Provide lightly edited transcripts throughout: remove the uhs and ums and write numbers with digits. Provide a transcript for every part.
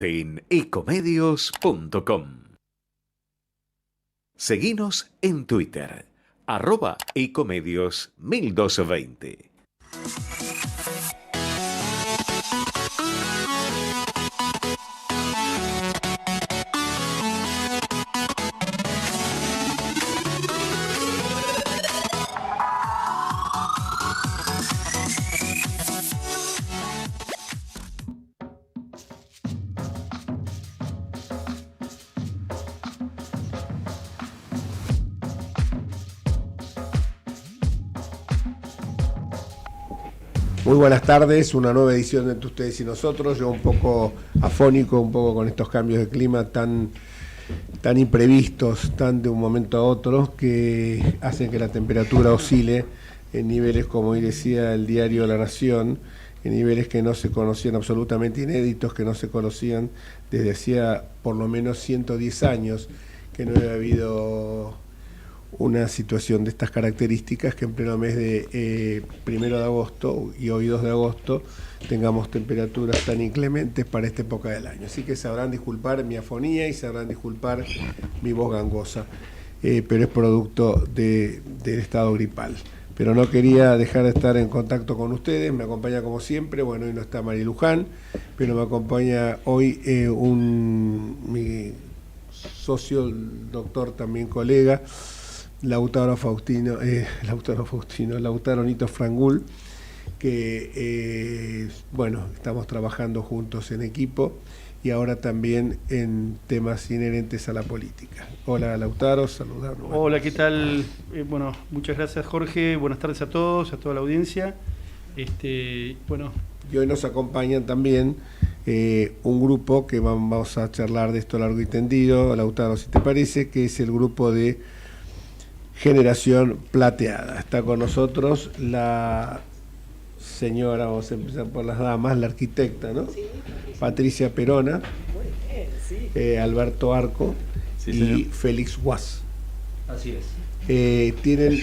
En ecomedios.com. Seguinos en Twitter, @ecomedios1220. Muy buenas tardes, una nueva edición de Entre Ustedes y Nosotros. Yo un poco afónico, un poco con estos cambios de clima tan imprevistos, tan de un momento a otro, que hacen que la temperatura oscile en niveles, como hoy decía el diario La Nación, en niveles que no se conocían, absolutamente inéditos, que no se conocían desde hacía por lo menos 110 años, que no había habido una situación de estas características, que en pleno mes de 1 de agosto y hoy 2 de agosto tengamos temperaturas tan inclementes para esta época del año. Así que sabrán disculpar mi afonía y sabrán disculpar mi voz gangosa, pero es producto del estado gripal. Pero no quería dejar de estar en contacto con ustedes. Me acompaña como siempre, bueno, hoy no está Mari Luján, pero me acompaña hoy mi socio, el doctor, también colega, Lautaro Nito Frangul, que bueno, estamos trabajando juntos en equipo y ahora también en temas inherentes a la política. Hola Lautaro, saludarnos. Hola, ¿qué tal? Bueno, muchas gracias Jorge, buenas tardes a todos, a toda la audiencia. Bueno. Y hoy nos acompañan también un grupo que vamos a charlar de esto largo y tendido, Lautaro, si te parece, que es el grupo de Generación Plateada. Está con nosotros la señora, vamos a empezar por las damas, la arquitecta, ¿no? Sí. Patricia Perona, muy bien, sí. Alberto Arco, sí, y señor. Félix Guas. Así es. Tienen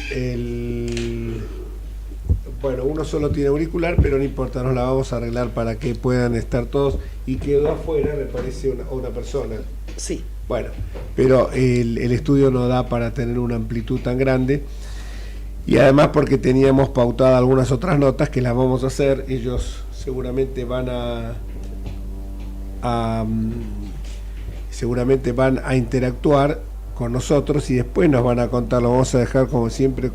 bueno, uno solo tiene auricular, pero no importa, nos la vamos a arreglar para que puedan estar todos. Y quedó afuera, me parece, una persona. Sí. Bueno, pero el estudio no da para tener una amplitud tan grande, y además porque teníamos pautadas algunas otras notas que las vamos a hacer. Ellos seguramente van a interactuar con nosotros y después nos van a contar. Lo vamos a dejar como siempre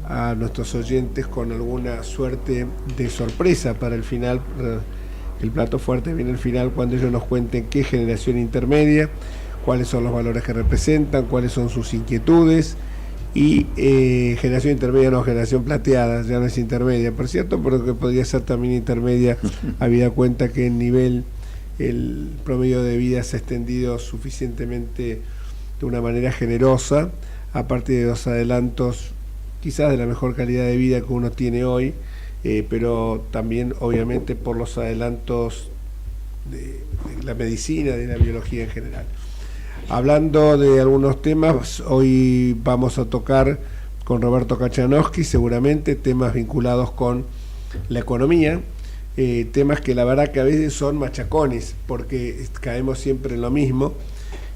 a nuestros oyentes con alguna suerte de sorpresa para el final. El plato fuerte viene al final, cuando ellos nos cuenten qué generación intermedia, cuáles son los valores que representan, cuáles son sus inquietudes. Y generación intermedia, no, generación plateada, ya no es intermedia, por cierto, pero que podría ser también intermedia, habida cuenta que el promedio de vida se ha extendido suficientemente de una manera generosa, aparte de los adelantos quizás de la mejor calidad de vida que uno tiene hoy, pero también obviamente por los adelantos de la medicina, de la biología en general. Hablando de algunos temas, hoy vamos a tocar con Roberto Kachanowski seguramente temas vinculados con la economía, temas que la verdad que a veces son machacones, porque caemos siempre en lo mismo,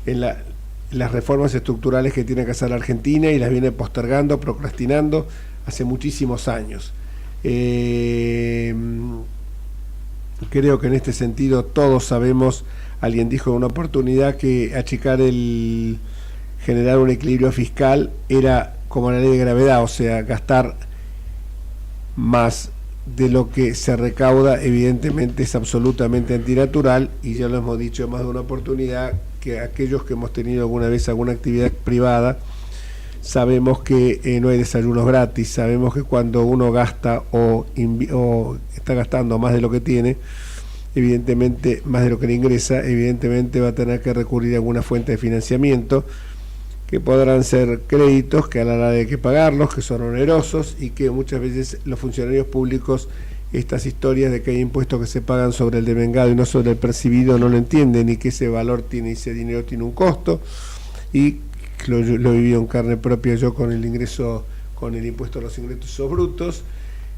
en las reformas estructurales que tiene que hacer la Argentina, y las viene postergando, procrastinando hace muchísimos años. Creo que en este sentido todos sabemos, alguien dijo en una oportunidad que generar un equilibrio fiscal era como la ley de gravedad, o sea, gastar más de lo que se recauda evidentemente es absolutamente antinatural, y ya lo hemos dicho en más de una oportunidad, que aquellos que hemos tenido alguna vez alguna actividad privada sabemos que no hay desayunos gratis, sabemos que cuando uno gasta o está gastando más de lo que tiene, evidentemente más de lo que le ingresa, evidentemente va a tener que recurrir a alguna fuente de financiamiento, que podrán ser créditos que a la hora de que pagarlos, que son onerosos, y que muchas veces los funcionarios públicos, estas historias de que hay impuestos que se pagan sobre el devengado y no sobre el percibido, no lo entienden, y que ese valor tiene, ese dinero tiene un costo, y lo he vivido en carne propia yo con el impuesto a los ingresos brutos,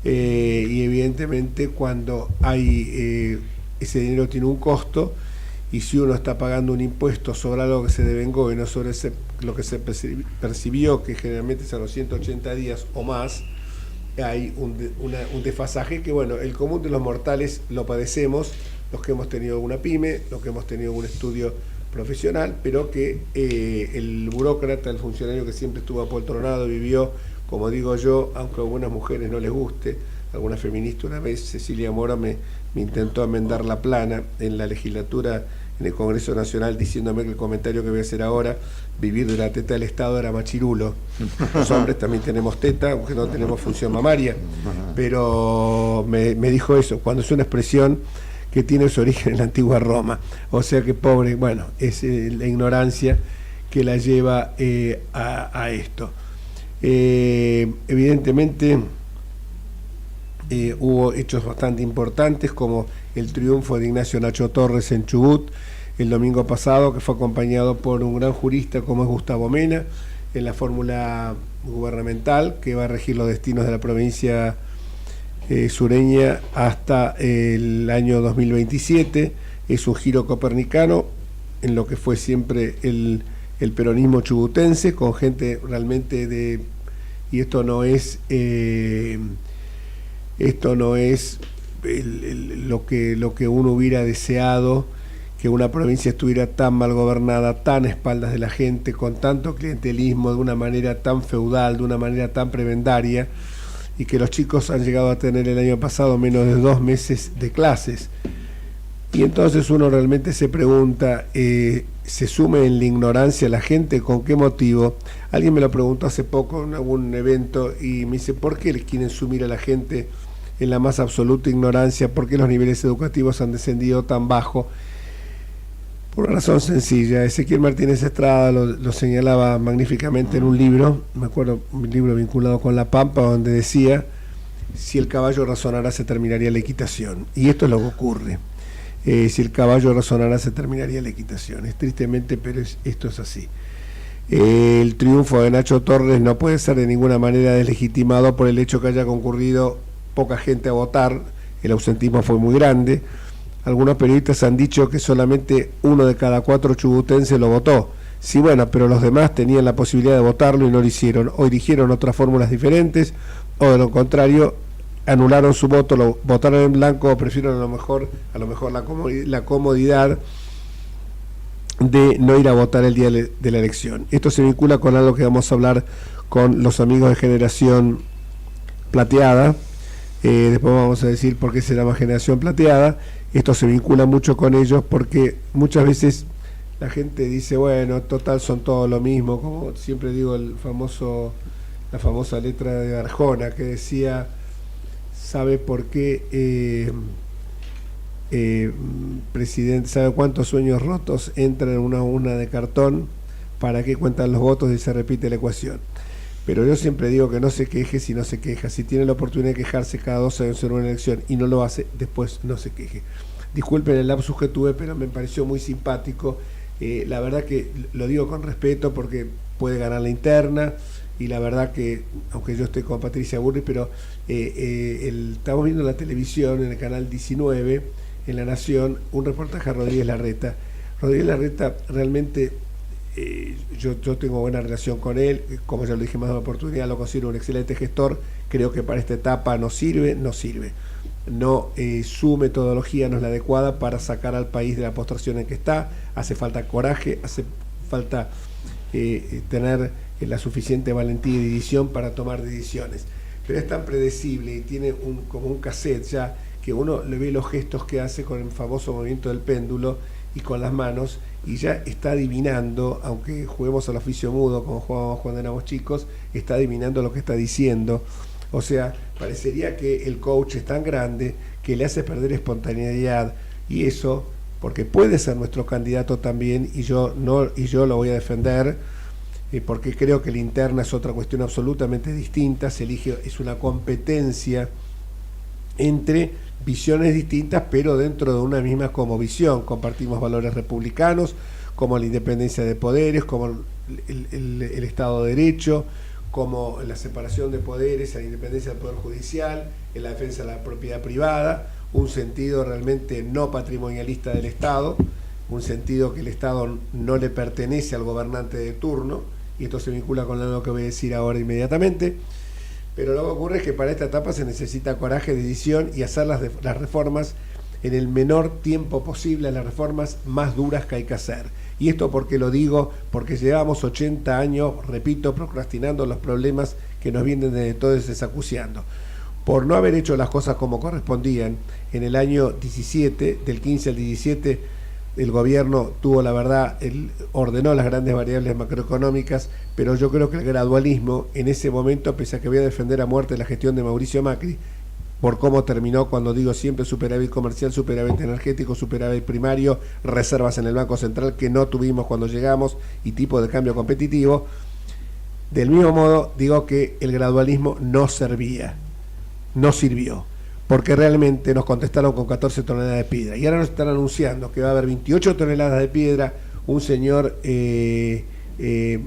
y evidentemente cuando hay ese dinero tiene un costo, y si uno está pagando un impuesto sobre algo que se devengó y no sobre lo que se percibió, que generalmente es a los 180 días o más, hay un desfasaje que, bueno, el común de los mortales lo padecemos, los que hemos tenido una pyme, los que hemos tenido un estudio profesional, pero que el burócrata, el funcionario que siempre estuvo apoltronado, vivió, como digo yo, aunque a algunas mujeres no les guste, alguna feminista una vez, Cecilia Mora me intentó enmendar la plana en la legislatura, en el Congreso Nacional, diciéndome que el comentario que voy a hacer ahora, vivir de la teta del Estado era machirulo. Los hombres también tenemos teta, aunque no tenemos función mamaria, pero me dijo eso, cuando es una expresión que tiene su origen en la antigua Roma. O sea que pobre, bueno, es la ignorancia que la lleva a esto. Evidentemente hubo hechos bastante importantes, como el triunfo de Ignacio Nacho Torres en Chubut el domingo pasado, que fue acompañado por un gran jurista como es Gustavo Mena, en la fórmula gubernamental que va a regir los destinos de la provincia sureña hasta el año 2027. Es un giro copernicano en lo que fue siempre el peronismo chubutense, con gente realmente de... Y esto no es lo que uno hubiera deseado, que una provincia estuviera tan mal gobernada, tan a espaldas de la gente, con tanto clientelismo, de una manera tan feudal, de una manera tan prebendaria, y que los chicos han llegado a tener el año pasado menos de 2 meses de clases. Y entonces uno realmente se pregunta, ¿se sume en la ignorancia la gente? ¿Con qué motivo? Alguien me lo preguntó hace poco en algún evento y me dice, ¿por qué les quieren sumir a la gente en la más absoluta ignorancia? ¿Por qué los niveles educativos han descendido tan bajo? Por una razón sencilla. Ezequiel Martínez Estrada lo señalaba magníficamente en un libro, me acuerdo, un libro vinculado con La Pampa, donde decía, si el caballo razonara se terminaría la equitación. Y esto es lo que ocurre. Si el caballo razonara se terminaría la equitación. Es tristemente, pero esto es así. El triunfo de Nacho Torres no puede ser de ninguna manera deslegitimado por el hecho que haya concurrido poca gente a votar. El ausentismo fue muy grande. Algunos periodistas han dicho que solamente 1 de cada 4 chubutenses lo votó. Sí, bueno, pero los demás tenían la posibilidad de votarlo y no lo hicieron. O eligieron otras fórmulas diferentes, o de lo contrario, anularon su voto, lo votaron en blanco, o prefieren a lo mejor la comodidad de no ir a votar el día de la elección. Esto se vincula con algo que vamos a hablar con los amigos de Generación Plateada. Después vamos a decir por qué se llama Generación Plateada. Esto se vincula mucho con ellos porque muchas veces la gente dice, bueno, total son todo lo mismo, como siempre digo la famosa letra de Arjona que decía, ¿sabe por qué presidente, sabe cuántos sueños rotos entran en una urna de cartón? ¿Para qué cuentan los votos? Y se repite la ecuación. Pero yo siempre digo que no se queje si no se queja. Si tiene la oportunidad de quejarse cada 2 años en una elección y no lo hace, después no se queje. Disculpen el lapsus que tuve, pero me pareció muy simpático. La verdad que lo digo con respeto porque puede ganar la interna, y la verdad que, aunque yo estoy con Patricia Burri, pero estamos viendo en la televisión, en el canal 19, en La Nación, un reportaje a Rodríguez Larreta. Rodríguez Larreta realmente... yo tengo buena relación con él, como ya lo dije más de una oportunidad, lo considero un excelente gestor. Creo que para esta etapa no sirve, su metodología no es la adecuada para sacar al país de la postración en que está. Hace falta coraje, hace falta tener la suficiente valentía y decisión para tomar decisiones, pero es tan predecible y tiene como un cassette ya, que uno le ve los gestos que hace con el famoso movimiento del péndulo y con las manos, y ya está adivinando, aunque juguemos al oficio mudo como jugábamos cuando éramos chicos, está adivinando lo que está diciendo. O sea, parecería que el coach es tan grande que le hace perder espontaneidad, y eso, porque puede ser nuestro candidato también, y yo lo voy a defender, porque creo que la interna es otra cuestión absolutamente distinta. Se elige, es una competencia entre visiones distintas, pero dentro de una misma como visión. Compartimos valores republicanos, como la independencia de poderes, como el Estado de Derecho, como la separación de poderes, la independencia del Poder Judicial, en la defensa de la propiedad privada, un sentido realmente no patrimonialista del Estado, un sentido que el Estado no le pertenece al gobernante de turno, y esto se vincula con lo que voy a decir ahora inmediatamente. Pero lo que ocurre es que para esta etapa se necesita coraje, decisión y hacer las reformas en el menor tiempo posible, las reformas más duras que hay que hacer. Y esto porque lo digo, porque llevamos 80 años, repito, procrastinando los problemas que nos vienen de todos desacuciando. Por no haber hecho las cosas como correspondían, en el año 17, del 15 al 17, el gobierno tuvo, la verdad, ordenó las grandes variables macroeconómicas, pero yo creo que el gradualismo en ese momento, pese a que voy a defender a muerte la gestión de Mauricio Macri, por cómo terminó, cuando digo siempre superávit comercial, superávit energético, superávit primario, reservas en el Banco Central que no tuvimos cuando llegamos y tipo de cambio competitivo. Del mismo modo, digo que el gradualismo no sirvió, porque realmente nos contestaron con 14 toneladas de piedra. Y ahora nos están anunciando que va a haber 28 toneladas de piedra. Un señor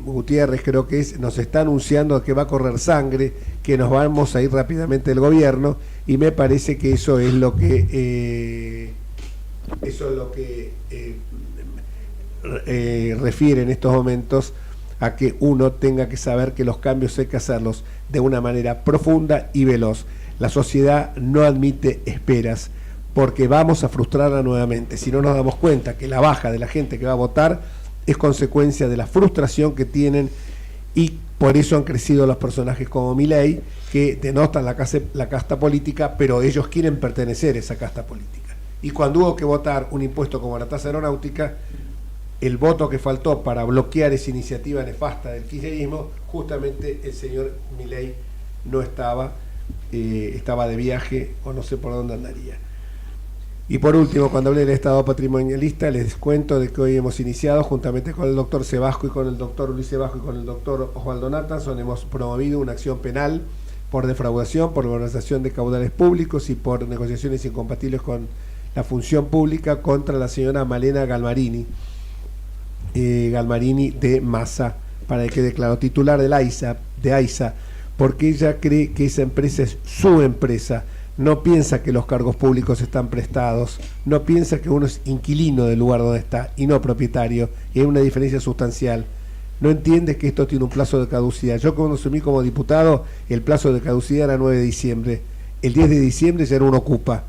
Gutiérrez, creo que es, nos está anunciando que va a correr sangre, que nos vamos a ir rápidamente del gobierno, y me parece que eso es lo que refiere en estos momentos a que uno tenga que saber que los cambios hay que hacerlos de una manera profunda y veloz. La sociedad no admite esperas, porque vamos a frustrarla nuevamente si no nos damos cuenta que la baja de la gente que va a votar es consecuencia de la frustración que tienen, y por eso han crecido los personajes como Milei, que denotan la casta política, pero ellos quieren pertenecer a esa casta política. Y cuando hubo que votar un impuesto como la tasa aeronáutica, el voto que faltó para bloquear esa iniciativa nefasta del kirchnerismo, justamente el señor Milei no estaba, estaba de viaje o no sé por dónde andaría. Y por último, cuando hablé del Estado patrimonialista, les cuento de que hoy hemos iniciado, juntamente con el doctor Sebasco y con el doctor Luis Sebasco y con el doctor Osvaldo Nathanson, hemos promovido una acción penal por defraudación, por malversación de caudales públicos y por negociaciones incompatibles con la función pública contra la señora Malena Galmarini de Massa, para que quede claro, titular de AISA, porque ella cree que esa empresa es su empresa. No piensa que los cargos públicos están prestados, no piensa que uno es inquilino del lugar donde está y no propietario, y hay una diferencia sustancial. No entiende que esto tiene un plazo de caducidad. Yo cuando asumí como diputado, el plazo de caducidad era 9 de diciembre. El 10 de diciembre ya era un ocupa.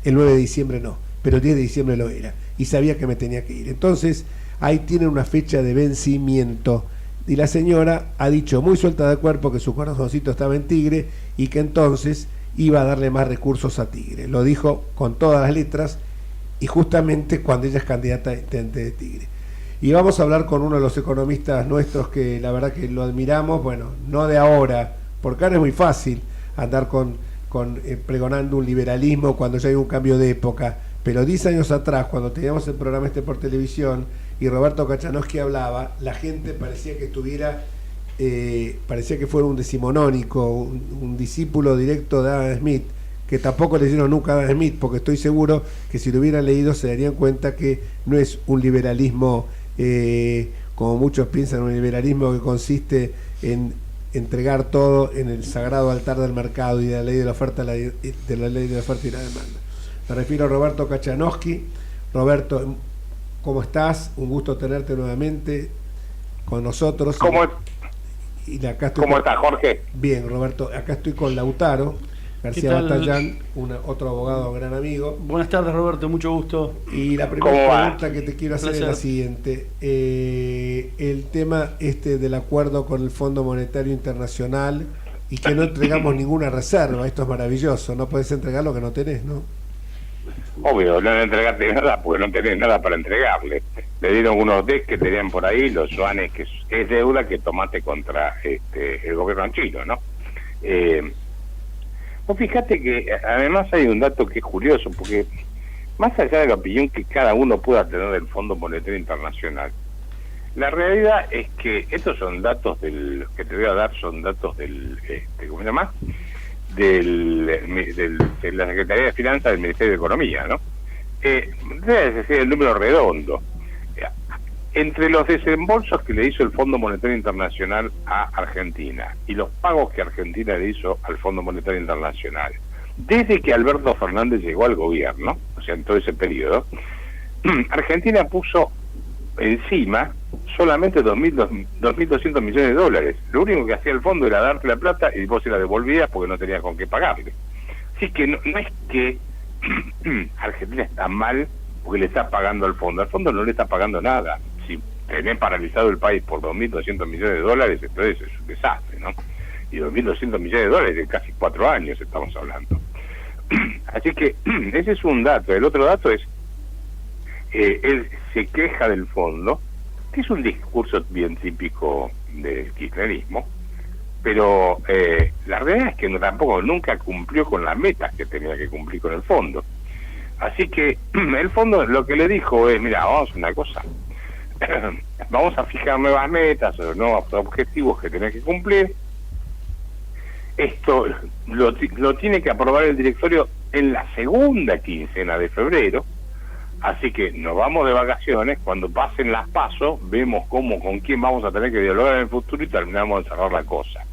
El 9 de diciembre no, pero el 10 de diciembre lo era. Y sabía que me tenía que ir. Entonces, ahí tienen una fecha de vencimiento. Y la señora ha dicho muy suelta de cuerpo que su corazoncito estaba en Tigre y que entonces iba a darle más recursos a Tigre. Lo dijo con todas las letras y justamente cuando ella es candidata intendente de Tigre. Y vamos a hablar con uno de los economistas nuestros que la verdad que lo admiramos, bueno, no de ahora, porque ahora es muy fácil andar pregonando un liberalismo cuando ya hay un cambio de época, pero 10 años atrás, cuando teníamos el programa este por televisión y Roberto Kachanowski hablaba, la gente parecía que estuviera... parecía que fuera un decimonónico, un discípulo directo de Adam Smith, que tampoco leyeron nunca a Adam Smith, porque estoy seguro que si lo hubieran leído se darían cuenta que no es un liberalismo como muchos piensan, un liberalismo que consiste en entregar todo en el sagrado altar del mercado y de la ley de la oferta, de la ley de la oferta y la demanda. Me refiero a Roberto Kachanowski. Roberto, ¿cómo estás? Un gusto tenerte nuevamente con nosotros. ¿Cómo estás, Jorge? Bien, Roberto, acá estoy con Lautaro García Batallán, otro abogado, gran amigo. Buenas tardes, Roberto, mucho gusto. Y la primera pregunta que te quiero hacer es la siguiente. El tema del acuerdo con el Fondo Monetario Internacional y que no entregamos ninguna reserva, esto es maravilloso, no podés entregar lo que no tenés, ¿no? Obvio, no le entregaste nada porque no tenés nada para entregarle. Le dieron unos DES que tenían por ahí, los yuanes, que es deuda que tomaste contra el gobierno chino, ¿no? Vos fíjate que además hay un dato que es curioso, porque más allá de la opinión que cada uno pueda tener del Fondo Monetario Internacional, la realidad es que estos son datos que te voy a dar, son datos ¿cómo se llama? De la Secretaría de Finanzas del Ministerio de Economía, ¿no? Debe decir el número redondo. Entre los desembolsos que le hizo el Fondo Monetario Internacional a Argentina y los pagos que Argentina le hizo al Fondo Monetario Internacional, desde que Alberto Fernández llegó al gobierno, o sea, en todo ese periodo, Argentina puso encima solamente 2.200 millones de dólares. Lo único que hacía el fondo era darte la plata y vos se la devolvías porque no tenías con qué pagarle. Así que no es que Argentina está mal porque le está pagando al fondo. Al fondo no le está pagando nada. Si tenés paralizado el país por 2.200 millones de dólares, entonces es un desastre, ¿no? Y 2.200 millones de dólares de casi 4 años estamos hablando. Así que ese es un dato. El otro dato es, él se queja del fondo, que es un discurso bien típico del kirchnerismo, pero la realidad es que tampoco nunca cumplió con las metas que tenía que cumplir con el fondo. Así que el fondo lo que le dijo es, mira, vamos a hacer una cosa, vamos a fijar nuevas metas o nuevos objetivos que tenés que cumplir. Esto lo tiene que aprobar el directorio en la segunda quincena de febrero, así que nos vamos de vacaciones. Cuando pasen las PASO, vemos con quién vamos a tener que dialogar en el futuro y terminamos de cerrar la cosa.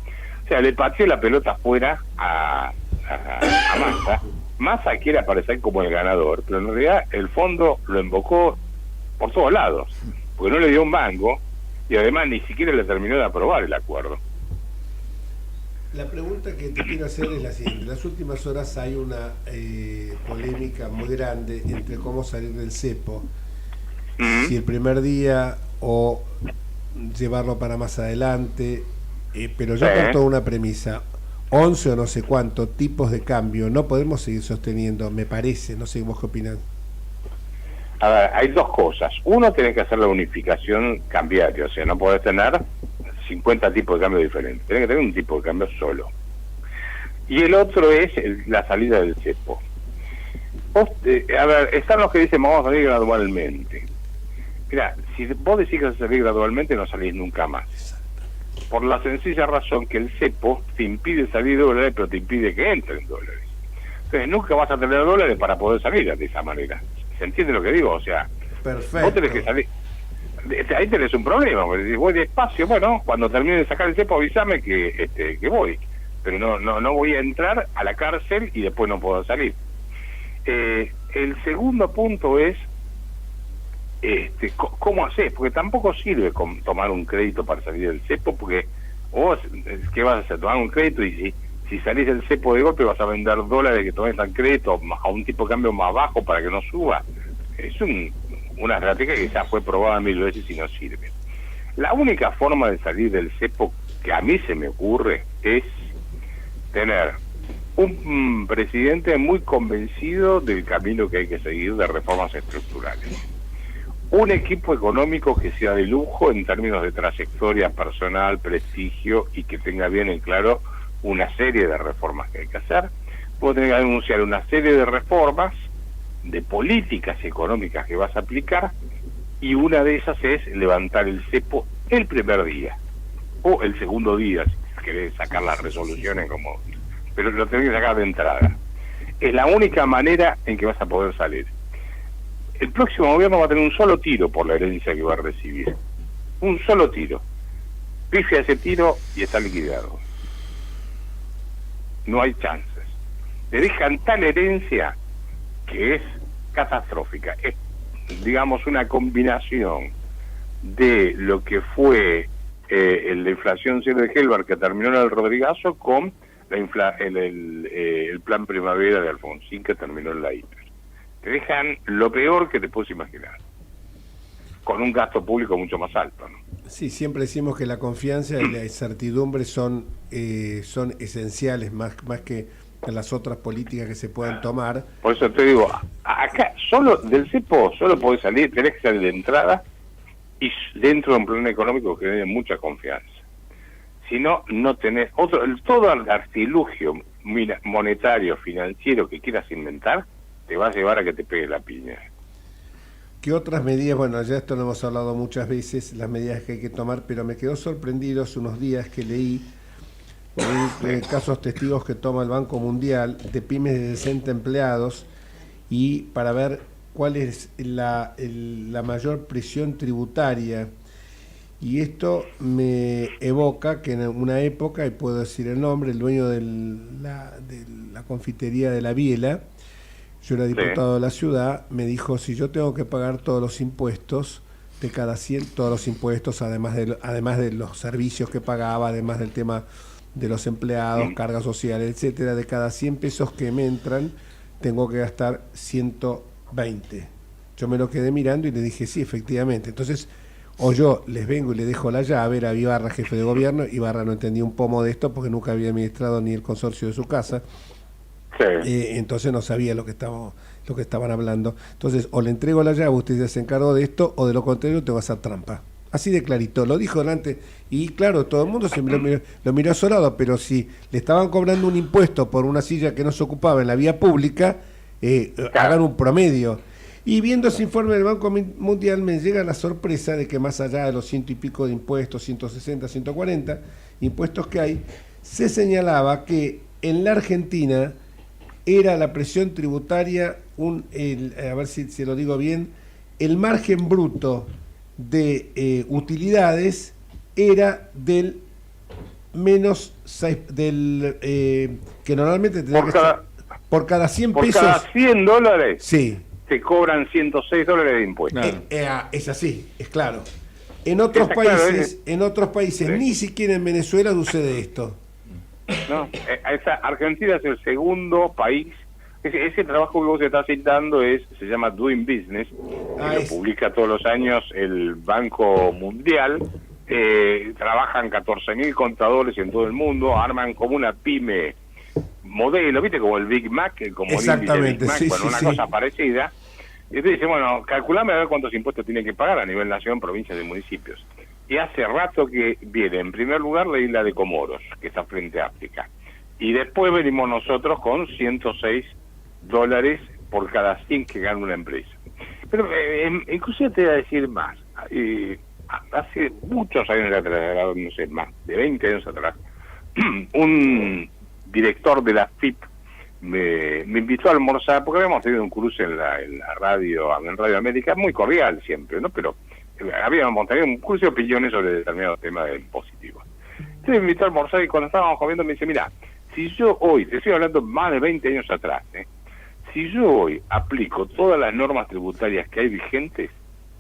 O sea, le pateó la pelota fuera a Massa. Massa quiere aparecer como el ganador, pero en realidad el fondo lo invocó por todos lados, porque no le dio un mango y además ni siquiera le terminó de aprobar el acuerdo. La pregunta que te quiero hacer es la siguiente. En las últimas horas hay una polémica muy grande entre cómo salir del cepo. Si el primer día o llevarlo para más adelante. Pero yo parto de una premisa. 11 o no sé cuánto tipos de cambio no podemos seguir sosteniendo, me parece. No sé vos qué opinás. A ver, hay dos cosas. Uno, tenés que hacer la unificación cambiaria. O sea, no podés tener 50 tipos de cambio diferentes, tenés que tener un tipo de cambio solo. Y el otro es la salida del cepo. A ver, están los que dicen vamos a salir gradualmente. Mira, si vos decís que vas a salir gradualmente, no salís nunca más. Por la sencilla razón que el cepo te impide salir dólares, pero te impide que entren dólares. Entonces nunca vas a tener dólares para poder salir de esa manera. ¿Se entiende lo que digo? O sea, perfecto. Vos tenés que salir. Ahí tenés un problema, porque si voy despacio, bueno, cuando termine de sacar el cepo avísame que voy, pero no voy a entrar a la cárcel y después no puedo salir. El segundo punto es ¿cómo haces? Porque tampoco sirve tomar un crédito para salir del cepo, porque vos, ¿qué vas a hacer? Tomar un crédito y si salís del cepo de golpe vas a vender dólares que tomás en crédito a un tipo de cambio más bajo para que no suba. Es una estrategia que ya fue probada 1000 veces y no sirve. La única forma de salir del cepo que a mí se me ocurre es tener un presidente muy convencido del camino que hay que seguir de reformas estructurales, un equipo económico que sea de lujo en términos de trayectoria personal, prestigio, y que tenga bien en claro una serie de reformas que hay que hacer. Puedo tener que anunciar una serie de reformas, de políticas económicas que vas a aplicar, y una de esas es levantar el cepo el primer día o el segundo día, si querés sacar las resoluciones, como, pero lo tenés que sacar de entrada. Es la única manera en que vas a poder salir. El próximo gobierno va a tener un solo tiro por la herencia que va a recibir, un solo tiro. Pifia ese tiro y está liquidado, no hay chances. Le dejan tal herencia que es catastrófica. Es, digamos, una combinación de lo que fue la inflación cero de Helbar, que terminó en el Rodrigazo, con el plan primavera de Alfonsín, que terminó en la hiper. Te dejan lo peor que te puedes imaginar, con un gasto público mucho más alto, ¿no? Sí, siempre decimos que la confianza y la incertidumbre son esenciales, más que las otras políticas que se puedan tomar. Por eso te digo, acá solo del cepo solo podés salir, tenés que salir de entrada y dentro de un plan económico que dé mucha confianza. Si no, no tenés todo el artilugio monetario, financiero que quieras inventar, te va a llevar a que te pegue la piña. ¿Qué otras medidas? Bueno, ya esto lo hemos hablado muchas veces, las medidas que hay que tomar, pero me quedó sorprendido hace unos días que leí casos testigos que toma el Banco Mundial de pymes de 60 empleados y para ver cuál es la mayor presión tributaria. Y esto me evoca que en una época, y puedo decir el nombre, el dueño de la confitería de La Biela, yo era diputado de la ciudad, me dijo, si yo tengo que pagar todos los impuestos, de cada 100, todos los impuestos, además de los servicios que pagaba, además del tema de los empleados, cargas sociales, etcétera, de cada 100 pesos que me entran, tengo que gastar 120. Yo me lo quedé mirando y le dije, sí, efectivamente. Entonces, o yo les vengo y le dejo la llave, era Ibarra, jefe de gobierno, Ibarra no entendía un pomo de esto porque nunca había administrado ni el consorcio de su casa. Sí. Entonces no sabía lo que estaban hablando. Entonces, o le entrego la llave, usted ya se encargó de esto, o de lo contrario te va a hacer trampa. Así de clarito, lo dijo delante, y claro, todo el mundo lo miró azorado, pero si le estaban cobrando un impuesto por una silla que no se ocupaba en la vía pública, hagan un promedio. Y viendo ese informe del Banco Mundial me llega la sorpresa de que más allá de los 100 y pico de impuestos, 160, 140 impuestos que hay, se señalaba que en la Argentina era la presión tributaria, a ver si se lo digo bien, el margen bruto de utilidades era del menos 6, que normalmente tendría por cada 100 pesos. Por cada 100 dólares sí, te cobran 106 dólares de impuestos. Es así, es claro. En otros países, sí, ni siquiera en Venezuela sucede esto. No, Argentina es el segundo país. Ese trabajo que vos estás citando se llama Doing Business, que lo publica todos los años el Banco Mundial. Trabajan 14.000 contadores en todo el mundo, arman como una pyme modelo, ¿viste? Como el Big Mac, como exactamente, el Big Mac, una cosa parecida. Y entonces dice, bueno, calculame a ver cuántos impuestos tiene que pagar a nivel nación, provincias y municipios. Y hace rato que viene, en primer lugar, la isla de Comoros, que está frente a África. Y después venimos nosotros con 106 dólares por cada 100 que gana una empresa. Pero inclusive te voy a decir más. Hace muchos años atrás, no sé, más de 20 años atrás, un director de la FIP me invitó a almorzar, porque habíamos tenido un cruce en la Radio América, muy cordial siempre, ¿no? Pero habíamos tenido un cruce de opiniones sobre determinados temas impositivos. Entonces me invitó a almorzar y cuando estábamos comiendo me dice, mira, si yo hoy, te estoy hablando más de 20 años atrás, si yo hoy aplico todas las normas tributarias que hay vigentes,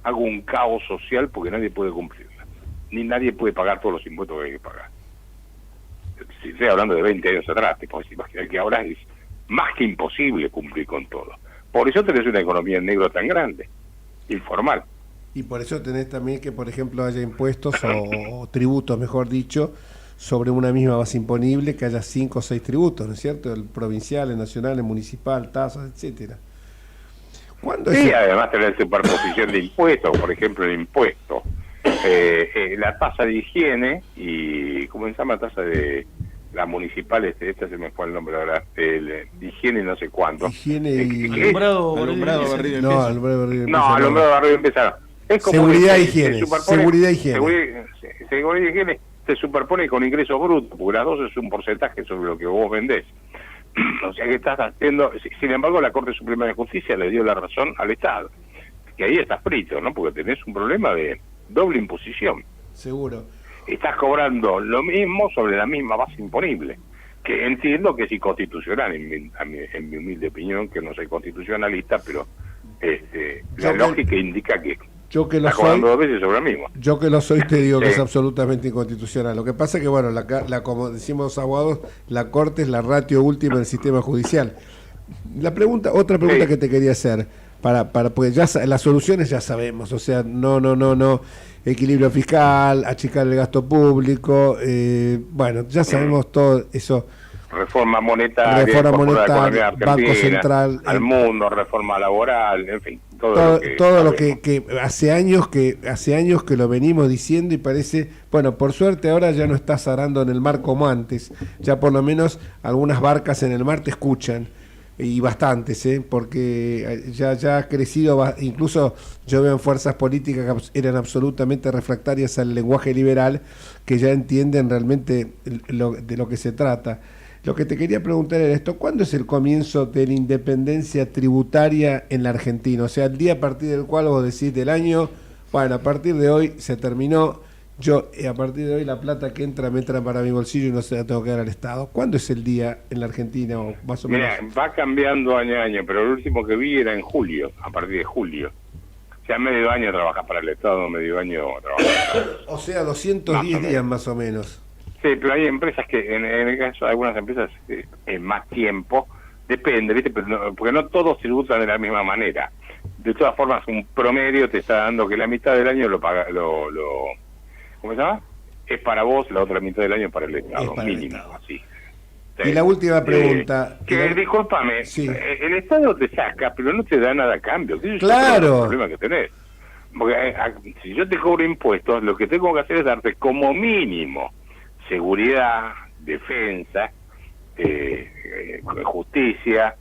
hago un caos social porque nadie puede cumplirlas, ni nadie puede pagar todos los impuestos que hay que pagar. Si estoy hablando de 20 años atrás, te puedes imaginar que ahora es más que imposible cumplir con todo. Por eso tenés una economía en negro tan grande, informal. Y por eso tenés también que, por ejemplo, haya impuestos o tributos, mejor dicho, sobre una misma base imponible, que haya 5 o 6 tributos, ¿no es cierto? El provincial, el nacional, el municipal, tasas, etcétera. Sí, además tenés superposición de impuestos, por ejemplo, el impuesto, la tasa de higiene y, ¿cómo se llama? Tasa de la municipal, esta se me fue el nombre ahora, higiene no sé cuánto. Higiene y... Alumbrado, barrio empieza. Es como seguridad e higiene. Seguridad e higiene. Seguridad y higiene se superpone con ingresos brutos, porque las dos es un porcentaje sobre lo que vos vendés. O sea que estás haciendo... Sin embargo, la Corte Suprema de Justicia le dio la razón al Estado. Que ahí estás frito, ¿no? Porque tenés un problema de doble imposición. Seguro. Estás cobrando lo mismo sobre la misma base imponible. Que entiendo que es inconstitucional, en mi humilde opinión, que no soy constitucionalista, pero la lógica indica que... Yo que lo está cobrando 2 veces sobre lo mismo. Yo que lo soy te digo que es absolutamente inconstitucional. Lo que pasa es que, bueno, como decimos los abogados, la Corte es la ratio última del sistema judicial. Otra pregunta que te quería hacer, porque ya las soluciones ya sabemos, o sea, no, equilibrio fiscal, achicar el gasto público, bueno, ya sabemos todo eso. Reforma monetaria, Banco Central, al mundo, reforma laboral, en fin, todo lo que hace años que lo venimos diciendo y parece, bueno, por suerte ahora ya no estás arando en el mar como antes, ya por lo menos algunas barcas en el mar te escuchan, y bastantes, porque ya ha crecido, incluso yo veo en fuerzas políticas que eran absolutamente refractarias al lenguaje liberal, que ya entienden realmente de lo que se trata. Lo que te quería preguntar era esto, ¿cuándo es el comienzo de la independencia tributaria en la Argentina? O sea, el día a partir del cual vos decís del año, bueno, a partir de hoy se terminó yo a partir de hoy la plata que entra me entra para mi bolsillo y no se la tengo que dar al Estado. ¿Cuándo es el día en la Argentina o más o menos? Mira, va cambiando año a año, pero el último que vi era en julio, a partir de julio. O sea, medio año trabajas para el Estado, medio año trabajas para el... O sea, 210 días más o menos. Sí, pero hay empresas que, en el caso de algunas empresas, es más tiempo, depende, ¿viste? Pero porque no todos tributan de la misma manera. De todas formas, un promedio te está dando que la mitad del año lo paga, ¿cómo se llama? Es para vos, la otra mitad del año para el Estado, para mínimo, el Estado. así. Y la última pregunta. Discúlpame, Sí. El Estado te saca, pero no te da nada a cambio. Ese es Claro. el problema que tenés. Porque si yo te cobro impuestos, lo que tengo que hacer es darte como mínimo seguridad, defensa, justicia,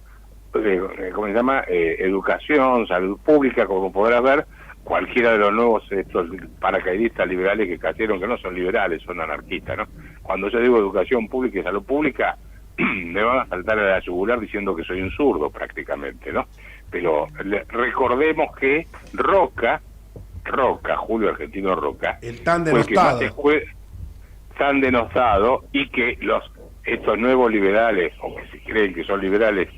¿cómo se llama? Educación, salud pública, como podrás ver, cualquiera de los nuevos estos paracaidistas liberales que cayeron, que no son liberales, son anarquistas, ¿no? Cuando yo digo educación pública y salud pública, me van a saltar a la yugular diciendo que soy un zurdo prácticamente, ¿no? Pero recordemos que Roca, Julio Argentino Roca, El tan fue el que más denostado. tan denostado, y que estos nuevos liberales, o que se creen que son liberales,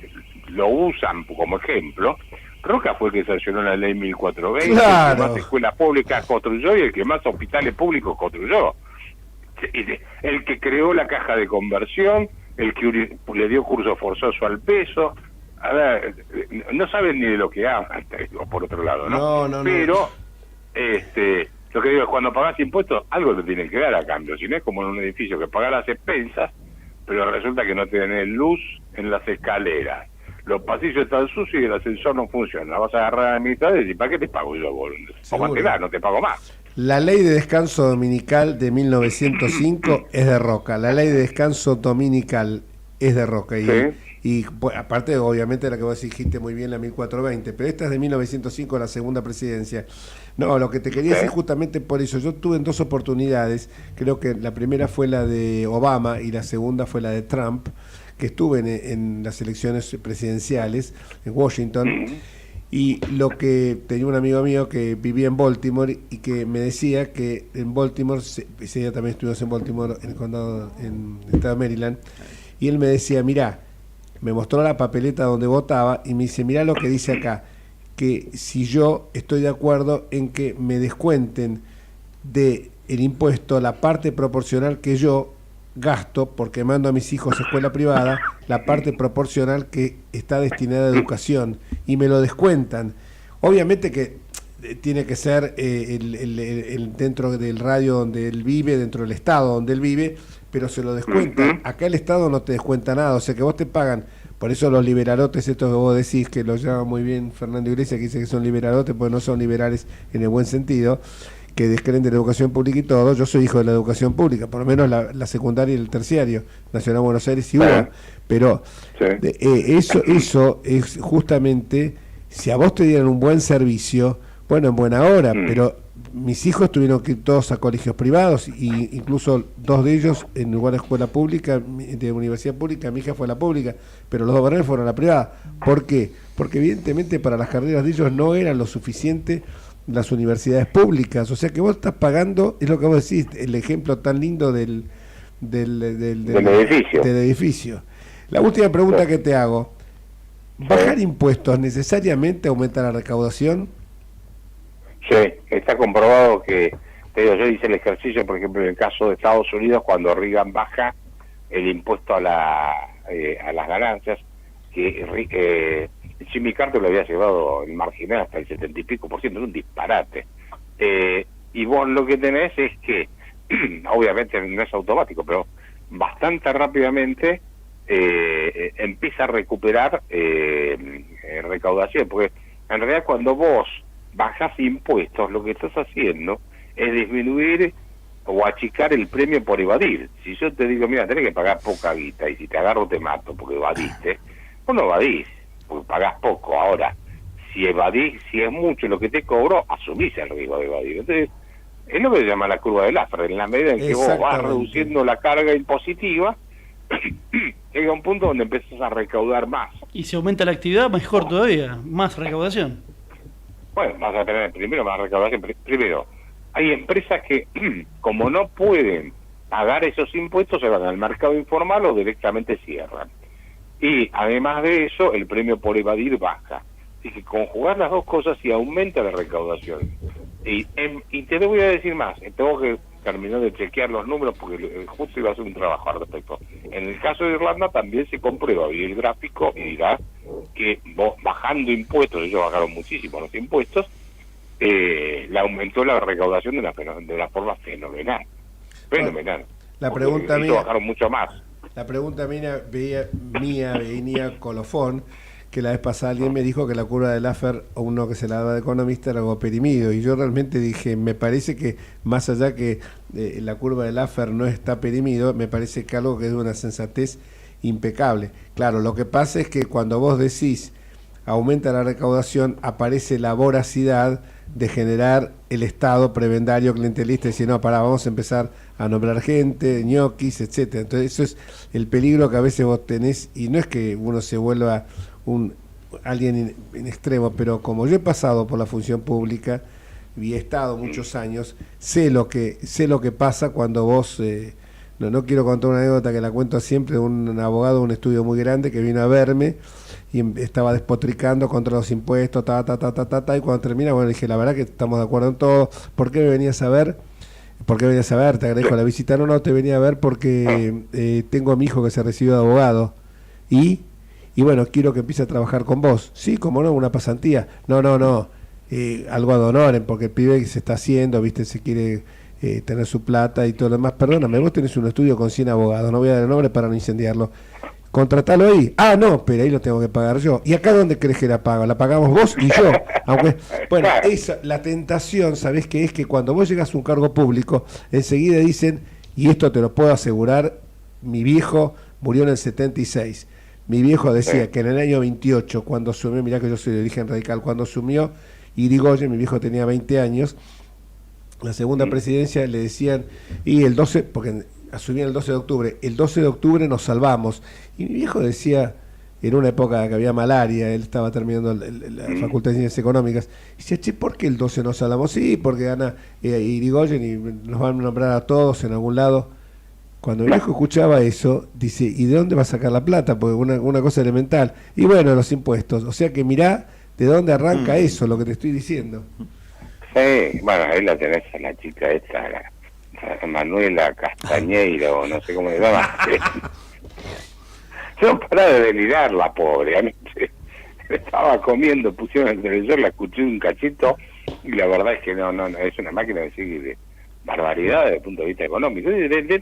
lo usan como ejemplo. Roca fue el que sancionó la ley 1420, Claro. el que más escuelas públicas construyó y el que más hospitales públicos construyó. El que creó la caja de conversión, el que le dio curso forzoso al peso. A ver, no saben ni de lo que hablan, por otro lado, ¿no? No. Pero, lo que digo es, cuando pagás impuestos, algo te tienen que dar a cambio. Si no, es como en un edificio que pagás las expensas, pero resulta que no tenés luz en las escaleras. Los pasillos están sucios y el ascensor no funciona. Vas a agarrar a la mitad y decir, ¿para qué te pago yo? Tómatela, no te pago más. La ley de descanso dominical de 1905 es de Roca. La ley de descanso dominical es de Roca. Y pues, aparte, obviamente, la que vos dijiste muy bien, la 1420. Pero esta es de 1905, la segunda presidencia. No, lo que te quería decir justamente por eso. Yo tuve en 2 oportunidades. Creo que la primera fue la de Obama y la segunda fue la de Trump, que estuve en las elecciones presidenciales en Washington. Y lo que tenía un amigo mío que vivía en Baltimore y que me decía que en Baltimore, ese día también estuvimos en Baltimore, en el condado, en el estado de Maryland, y él me decía, mirá, me mostró la papeleta donde votaba y me dice, mirá lo que dice acá, que si yo estoy de acuerdo en que me descuenten de el impuesto la parte proporcional que yo gasto, porque mando a mis hijos a escuela privada, la parte proporcional que está destinada a educación, y me lo descuentan. Obviamente que tiene que ser el dentro del radio donde él vive, dentro del estado donde él vive, pero se lo descuentan. Acá el Estado no te descuenta nada, o sea que vos te pagan. Por eso los liberalotes, estos que vos decís, que los llama muy bien Fernando Iglesias, que dice que son liberalotes, porque no son liberales en el buen sentido, que descreen de la educación pública y todo. Yo soy hijo de la educación pública, por lo menos la secundaria y el terciario, Nacional Buenos Aires y UBA. Pero eso es justamente, si a vos te dieran un buen servicio, bueno, en buena hora, pero mis hijos tuvieron que ir todos a colegios privados, y incluso 2 de ellos en lugar de escuela pública, de universidad pública. Mi hija fue a la pública, pero los 2 varones fueron a la privada. ¿Por qué? Porque evidentemente para las carreras de ellos no eran lo suficiente las universidades públicas. O sea que vos estás pagando, es lo que vos decís, el ejemplo tan lindo del edificio. La última pregunta que te hago, ¿bajar impuestos necesariamente aumenta la recaudación? Sí, está comprobado que, te digo, yo hice el ejercicio, por ejemplo, en el caso de Estados Unidos, cuando Reagan baja el impuesto a las ganancias, que Jimmy Carter lo había llevado en marginal hasta el 70 y pico % es un disparate. Y vos lo que tenés es que, obviamente no es automático, pero bastante rápidamente empieza a recuperar recaudación, porque en realidad cuando vos bajás impuestos, lo que estás haciendo es disminuir o achicar el premio por evadir. Si yo te digo, mira, tenés que pagar poca guita, y si te agarro te mato porque evadiste, vos no evadís, porque pagás poco. Ahora, si evadís, si es mucho lo que te cobro, asumís el riesgo de evadir. Entonces, es lo que se llama la curva de Laffer. En la medida en que vos vas reduciendo la carga impositiva, llega un punto donde empiezas a recaudar más. Y si aumenta la actividad, mejor todavía, más recaudación. Bueno, vas a tener primero más recaudación. Primero, hay empresas que, como no pueden pagar esos impuestos, se van al mercado informal o directamente cierran. Y además de eso, el premio por evadir baja. Así que conjugar las dos cosas y aumenta la recaudación. Y te voy a decir más, tengo que terminar de chequear los números porque justo iba a hacer un trabajo al respecto. En el caso de Irlanda también se comprueba, y el gráfico y dirá que vos bajando impuestos, ellos bajaron muchísimo los impuestos, le aumentó la recaudación de la forma fenomenal. Fenomenal. La pregunta ellos mía, bajaron mucho más. la pregunta mía venía colofón, que la vez pasada alguien me dijo que la curva de Laffer, o uno que se la daba de economista, era algo perimido, y yo realmente dije, me parece que más allá que la curva de Laffer no está perimido, me parece que algo que es de una sensatez impecable. Claro, lo que pasa es que cuando vos decís aumenta la recaudación, aparece la voracidad de generar el Estado prebendario clientelista y decir, no, pará, vamos a empezar a nombrar gente, ñoquis, etcétera. Entonces eso es el peligro que a veces vos tenés, y no es que uno se vuelva alguien en extremo, pero como yo he pasado por la función pública y he estado muchos años, sé lo que pasa cuando vos, no quiero contar una anécdota que la cuento siempre, de un abogado de un estudio muy grande que vino a verme y estaba despotricando contra los impuestos, y cuando termina, bueno, le dije, la verdad que estamos de acuerdo en todo. ¿Por qué me venías a ver? ¿Por qué venías a ver? Te agradezco la visita. No, te venía a ver porque tengo a mi hijo que se recibió de abogado y bueno, quiero que empiece a trabajar con vos. Sí, como no, una pasantía. No, algo ad honorem, porque el pibe que se está haciendo, viste, se quiere tener su plata y todo lo demás. Perdóname, vos tenés un estudio con 100 abogados, no voy a dar el nombre para no incendiarlo. Contratalo ahí. Ah, no, pero ahí lo tengo que pagar yo. ¿Y acá dónde crees que la pago? La pagamos vos y yo. Aunque, bueno, la tentación, ¿sabés qué es? Que cuando vos llegas a un cargo público, enseguida dicen, y esto te lo puedo asegurar, mi viejo murió en el 76. Mi viejo decía que en el año 28, cuando asumió, mirá que yo soy de origen radical, cuando asumió Irigoyen, mi viejo tenía 20 años, la segunda presidencia le decían, y el 12, porque asumían el 12 de octubre, el 12 de octubre nos salvamos. Y mi viejo decía, en una época que había malaria, él estaba terminando la Facultad de Ciencias Económicas, y decía, che, ¿por qué el 12 nos salvamos? Sí, porque gana Irigoyen y nos van a nombrar a todos en algún lado. Cuando mi viejo escuchaba eso, dice, ¿y de dónde va a sacar la plata? Porque una cosa elemental. Y bueno, los impuestos. O sea que mirá de dónde arranca eso, lo que te estoy diciendo. Sí, bueno, ahí la tenés a la chica esta, la Manuela Castañeira, o no sé cómo se llama. No para de delirar la pobre. Anoche estaba comiendo, pusieron el televisor, la escuché un cachito, y la verdad es que no, es una máquina de seguir barbaridad desde el punto de vista económico.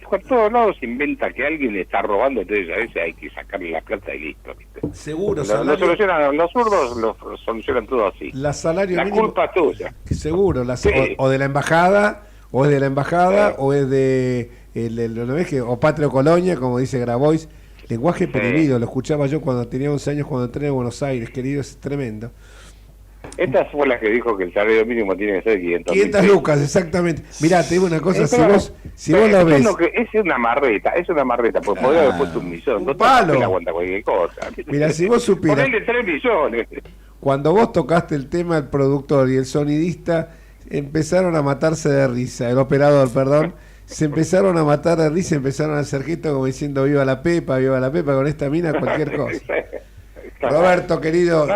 Por todos lados se inventa que alguien le está robando, entonces a veces hay que sacarle la plata y listo, ¿viste? Seguro, lo solucionan, los zurdos lo solucionan todo así. La mínimo, culpa es tuya. Seguro, sí. o de la embajada, o es de la embajada, o es de ¿no ves que? O Patria o Colonia, como dice Grabois. Lenguaje perimido, lo escuchaba yo cuando tenía 11 años, cuando entré en Buenos Aires, querido, es tremendo. Esta fue la que dijo que el salario mínimo tiene que ser 500 lucas, exactamente. Mirá, te digo una cosa, si vos lo ves... Es una marreta, porque podría haber puesto 1 millón. Un palo. No aguanta cualquier cosa. Mirá, si vos supieras... Ponele 3 millones. Cuando vos tocaste el tema, el productor y el sonidista empezaron a matarse de risa, el operador, perdón, se empezaron a matar de risa, empezaron a hacer gestos como diciendo viva la Pepa, con esta mina cualquier cosa. Roberto, querido...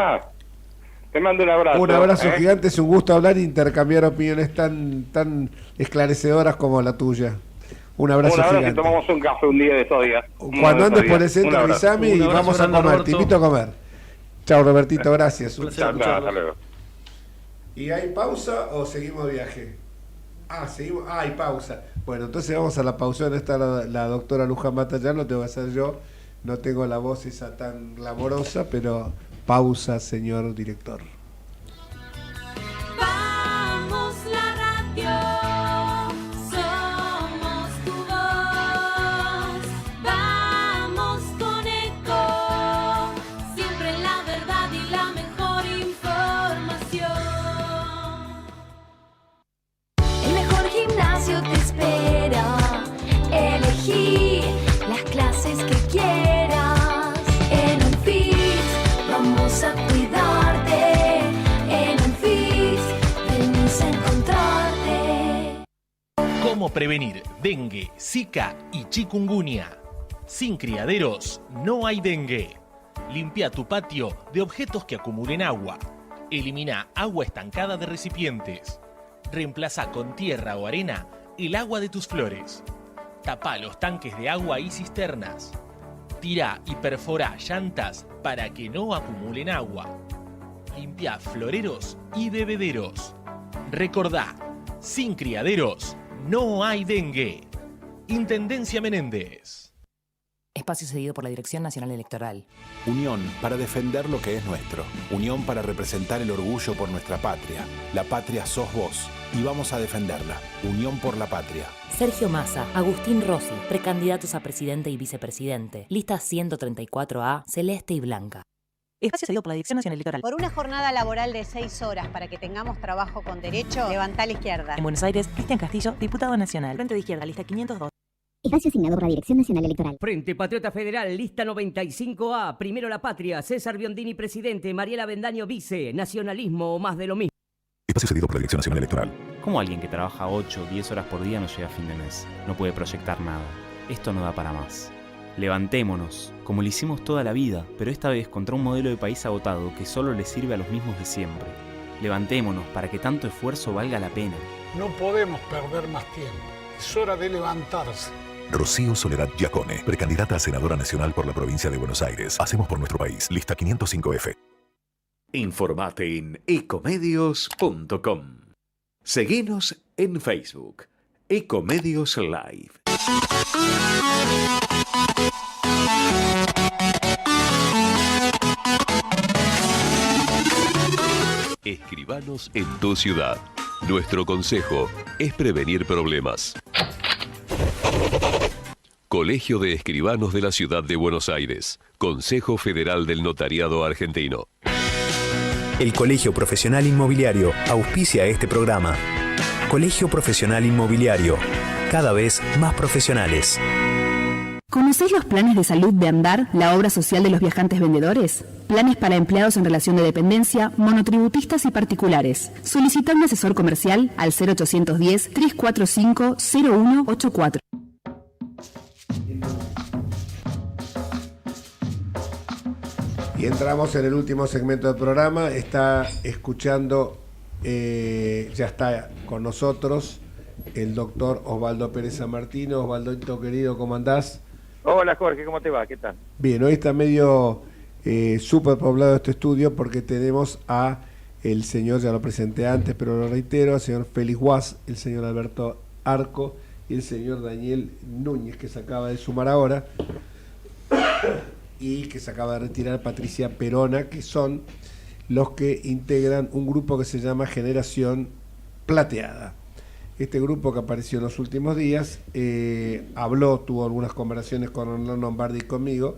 Te mando un abrazo. Un abrazo gigante, es un gusto hablar e intercambiar opiniones tan esclarecedoras como la tuya. Un abrazo gigante. Y tomamos un café un día de estos días. Cuando andes por el centro avisame y vamos a comer, Roberto. Te invito a comer. Chao, Robertito, gracias. Chao, hasta luego. ¿Y hay pausa o seguimos viaje? Seguimos. Hay pausa. Bueno, entonces vamos a la pausa. No está la doctora Luján Matallán, lo tengo que hacer yo. No tengo la voz esa tan glamorosa, pero... Pausa, señor director. Vamos la radio, somos tu voz. Vamos con Eco, siempre la verdad y la mejor información. El mejor gimnasio te espera. Elegí las clases que quieras. En un fit vamos a cuidarte. cómo prevenir dengue, zika y chikungunya. Sin criaderos no hay dengue. Limpia tu patio de objetos que acumulen agua. Elimina agua estancada de recipientes. Reemplaza con tierra o arena el agua de tus flores. Tapa los tanques de agua y cisternas. Tira y perfora llantas para que no acumulen agua. Limpia floreros y bebederos. Recordá, sin criaderos no hay dengue. Intendencia Menéndez. Espacio cedido por la Dirección Nacional Electoral. Unión para defender lo que es nuestro. Unión para representar el orgullo por nuestra patria. La patria sos vos y vamos a defenderla. Unión por la patria. Sergio Massa, Agustín Rossi, precandidatos a presidente y vicepresidente. Lista 134A, celeste y blanca. Espacio cedido por la Dirección Nacional Electoral. Por una jornada laboral de 6 horas para que tengamos trabajo con derecho, levantá a la izquierda. En Buenos Aires, Cristian Castillo, diputado nacional. Frente de Izquierda, lista 502. Espacio asignado por la Dirección Nacional Electoral. Frente Patriota Federal, lista 95A, Primero la Patria, César Biondini presidente, Mariela Bendaño vice, nacionalismo o más de lo mismo. Espacio cedido por la Dirección Nacional Electoral. ¿Cómo alguien que trabaja 8 o 10 horas por día no llega a fin de mes? No puede proyectar nada. Esto no da para más. Levantémonos, como lo hicimos toda la vida, pero esta vez contra un modelo de país agotado que solo le sirve a los mismos de siempre. Levantémonos para que tanto esfuerzo valga la pena. No podemos perder más tiempo. Es hora de levantarse. Rocío Soledad Giacone, precandidata a senadora nacional por la provincia de Buenos Aires. Hacemos por nuestro país. Lista 505F. Informate en ecomedios.com. Seguinos en Facebook. Ecomedios Live. Escribanos en tu ciudad. Nuestro consejo es prevenir problemas. Colegio de Escribanos de la Ciudad de Buenos Aires. Consejo Federal del Notariado Argentino. El Colegio Profesional Inmobiliario auspicia este programa. Colegio Profesional Inmobiliario, cada vez más profesionales. ¿Conocéis los planes de salud de Andar, la obra social de los viajantes vendedores? Planes para empleados en relación de dependencia, monotributistas y particulares. Solicita un asesor comercial al 0810-345-0184. Y entramos en el último segmento del programa. Está escuchando, ya está con nosotros el doctor Osvaldo Pérez San Martino. Osvaldito querido, ¿cómo andás? Hola Jorge, ¿cómo te va? ¿Qué tal? Bien, hoy está medio súper poblado este estudio porque tenemos a el señor, ya lo presenté antes, pero lo reitero, el señor Félix Guas, el señor Alberto Arco y el señor Daniel Núñez, que se acaba de sumar ahora, y que se acaba de retirar Patricia Perona, que son los que integran un grupo que se llama Generación Plateada. Este grupo que apareció en los últimos días tuvo algunas conversaciones con Hernán Lombardi y conmigo,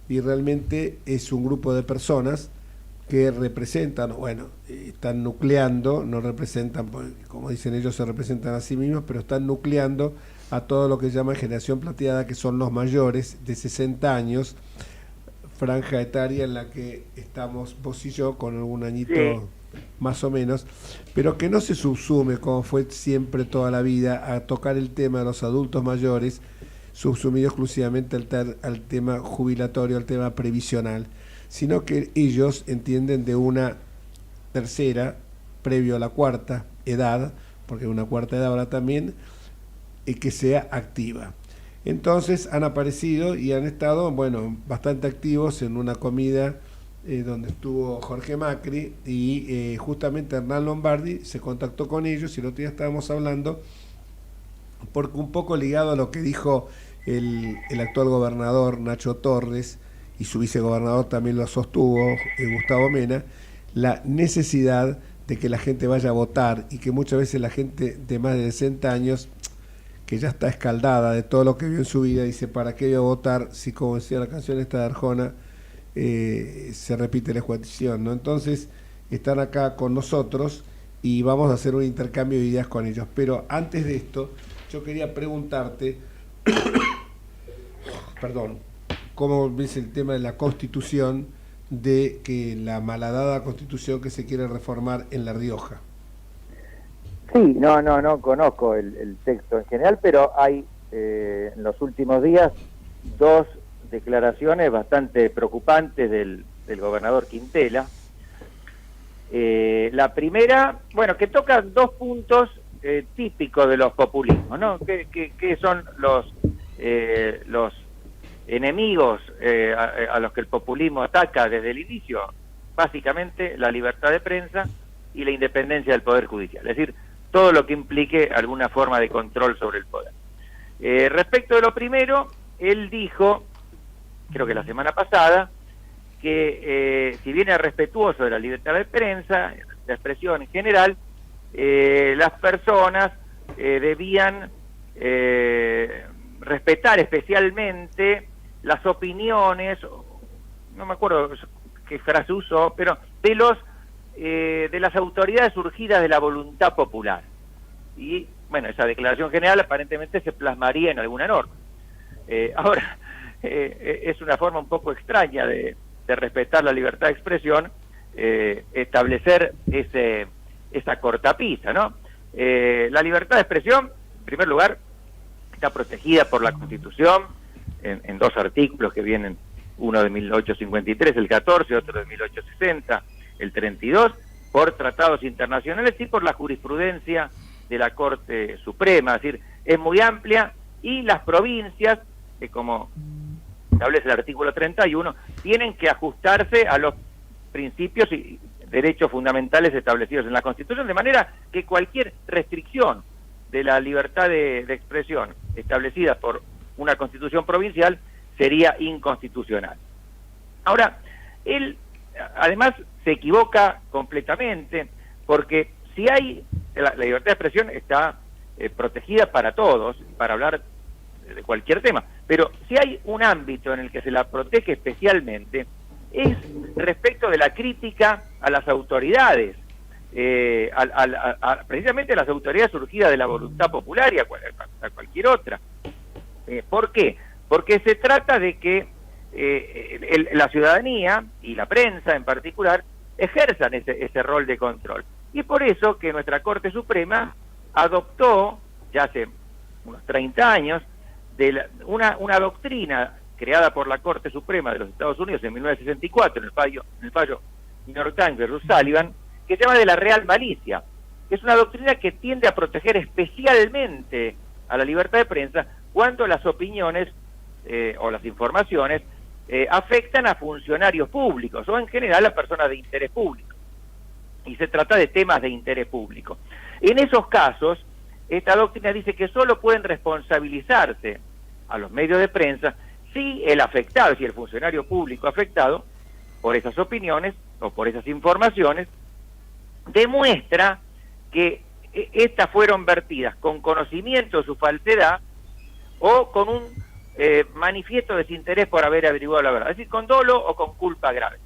y realmente es un grupo de personas que representan, están nucleando, no representan, como dicen ellos, se representan a sí mismos, pero están nucleando a todo lo que llaman Generación Plateada, que son los mayores de 60 años, franja etaria en la que estamos vos y yo, con algún añito más o menos, pero que no se subsume, como fue siempre toda la vida, a tocar el tema de los adultos mayores, subsumido exclusivamente al tema jubilatorio, al tema previsional, sino que ellos entienden de una tercera, previo a la cuarta edad, porque una cuarta edad ahora también, que sea activa. Entonces han aparecido y han estado, bastante activos en una comida donde estuvo Jorge Macri y justamente Hernán Lombardi se contactó con ellos y el otro día estábamos hablando, porque un poco ligado a lo que dijo el actual gobernador Nacho Torres, y su vicegobernador también lo sostuvo, Gustavo Mena, la necesidad de que la gente vaya a votar, y que muchas veces la gente de más de 60 años, que ya está escaldada de todo lo que vio en su vida, dice, ¿para qué voy a votar si, como decía la canción esta de Arjona, se repite la ecuación, ¿no? Entonces están acá con nosotros y vamos a hacer un intercambio de ideas con ellos. Pero antes de esto, yo quería preguntarte, perdón, ¿cómo ves el tema de la Constitución, de que la malhadada Constitución que se quiere reformar en La Rioja? Sí, no conozco el texto en general, pero hay en los últimos días dos declaraciones bastante preocupantes del gobernador Quintela. La primera, bueno, que toca dos puntos típicos de los populismos, ¿no? Que son los enemigos a los que el populismo ataca desde el inicio, básicamente la libertad de prensa y la independencia del Poder Judicial, es decir, todo lo que implique alguna forma de control sobre el poder. Respecto de lo primero, él dijo, creo que la semana pasada, que si bien es respetuoso de la libertad de prensa, de expresión en general, las personas debían respetar especialmente las opiniones, no me acuerdo qué frase usó, pero de las autoridades surgidas de la voluntad popular. Y bueno, esa declaración general aparentemente se plasmaría en alguna norma. Ahora, es una forma un poco extraña de respetar la libertad de expresión, establecer esa cortapisa, ¿no? La libertad de expresión, en primer lugar, está protegida por la Constitución en dos artículos que vienen, uno de 1853, el 14, otro de 1860, el 32, por tratados internacionales y por la jurisprudencia de la Corte Suprema, es decir, es muy amplia, y las provincias, como establece el artículo 31, tienen que ajustarse a los principios y derechos fundamentales establecidos en la Constitución, de manera que cualquier restricción de la libertad de expresión establecida por una Constitución provincial sería inconstitucional. Ahora, él además se equivoca completamente, porque si hay la libertad de expresión está protegida para todos, para hablar de cualquier tema, pero si hay un ámbito en el que se la protege especialmente es respecto de la crítica a las autoridades, precisamente a las autoridades surgidas de la voluntad popular y a cualquier otra. ¿Por qué? Porque se trata de que la ciudadanía y la prensa en particular ejerzan ese rol de control. Y es por eso que nuestra Corte Suprema adoptó, ya hace unos 30 años, una doctrina creada por la Corte Suprema de los Estados Unidos en 1964, en el fallo New York Times versus Sullivan, que se llama de la real malicia, que es una doctrina que tiende a proteger especialmente a la libertad de prensa cuando las opiniones o las informaciones afectan a funcionarios públicos o en general a personas de interés público. Y se trata de temas de interés público. En esos casos, esta doctrina dice que solo pueden responsabilizarse a los medios de prensa si el afectado, si el funcionario público afectado por esas opiniones o por esas informaciones demuestra que estas fueron vertidas con conocimiento de su falsedad o con un manifiesto desinterés por haber averiguado la verdad, es decir, con dolo o con culpa grave.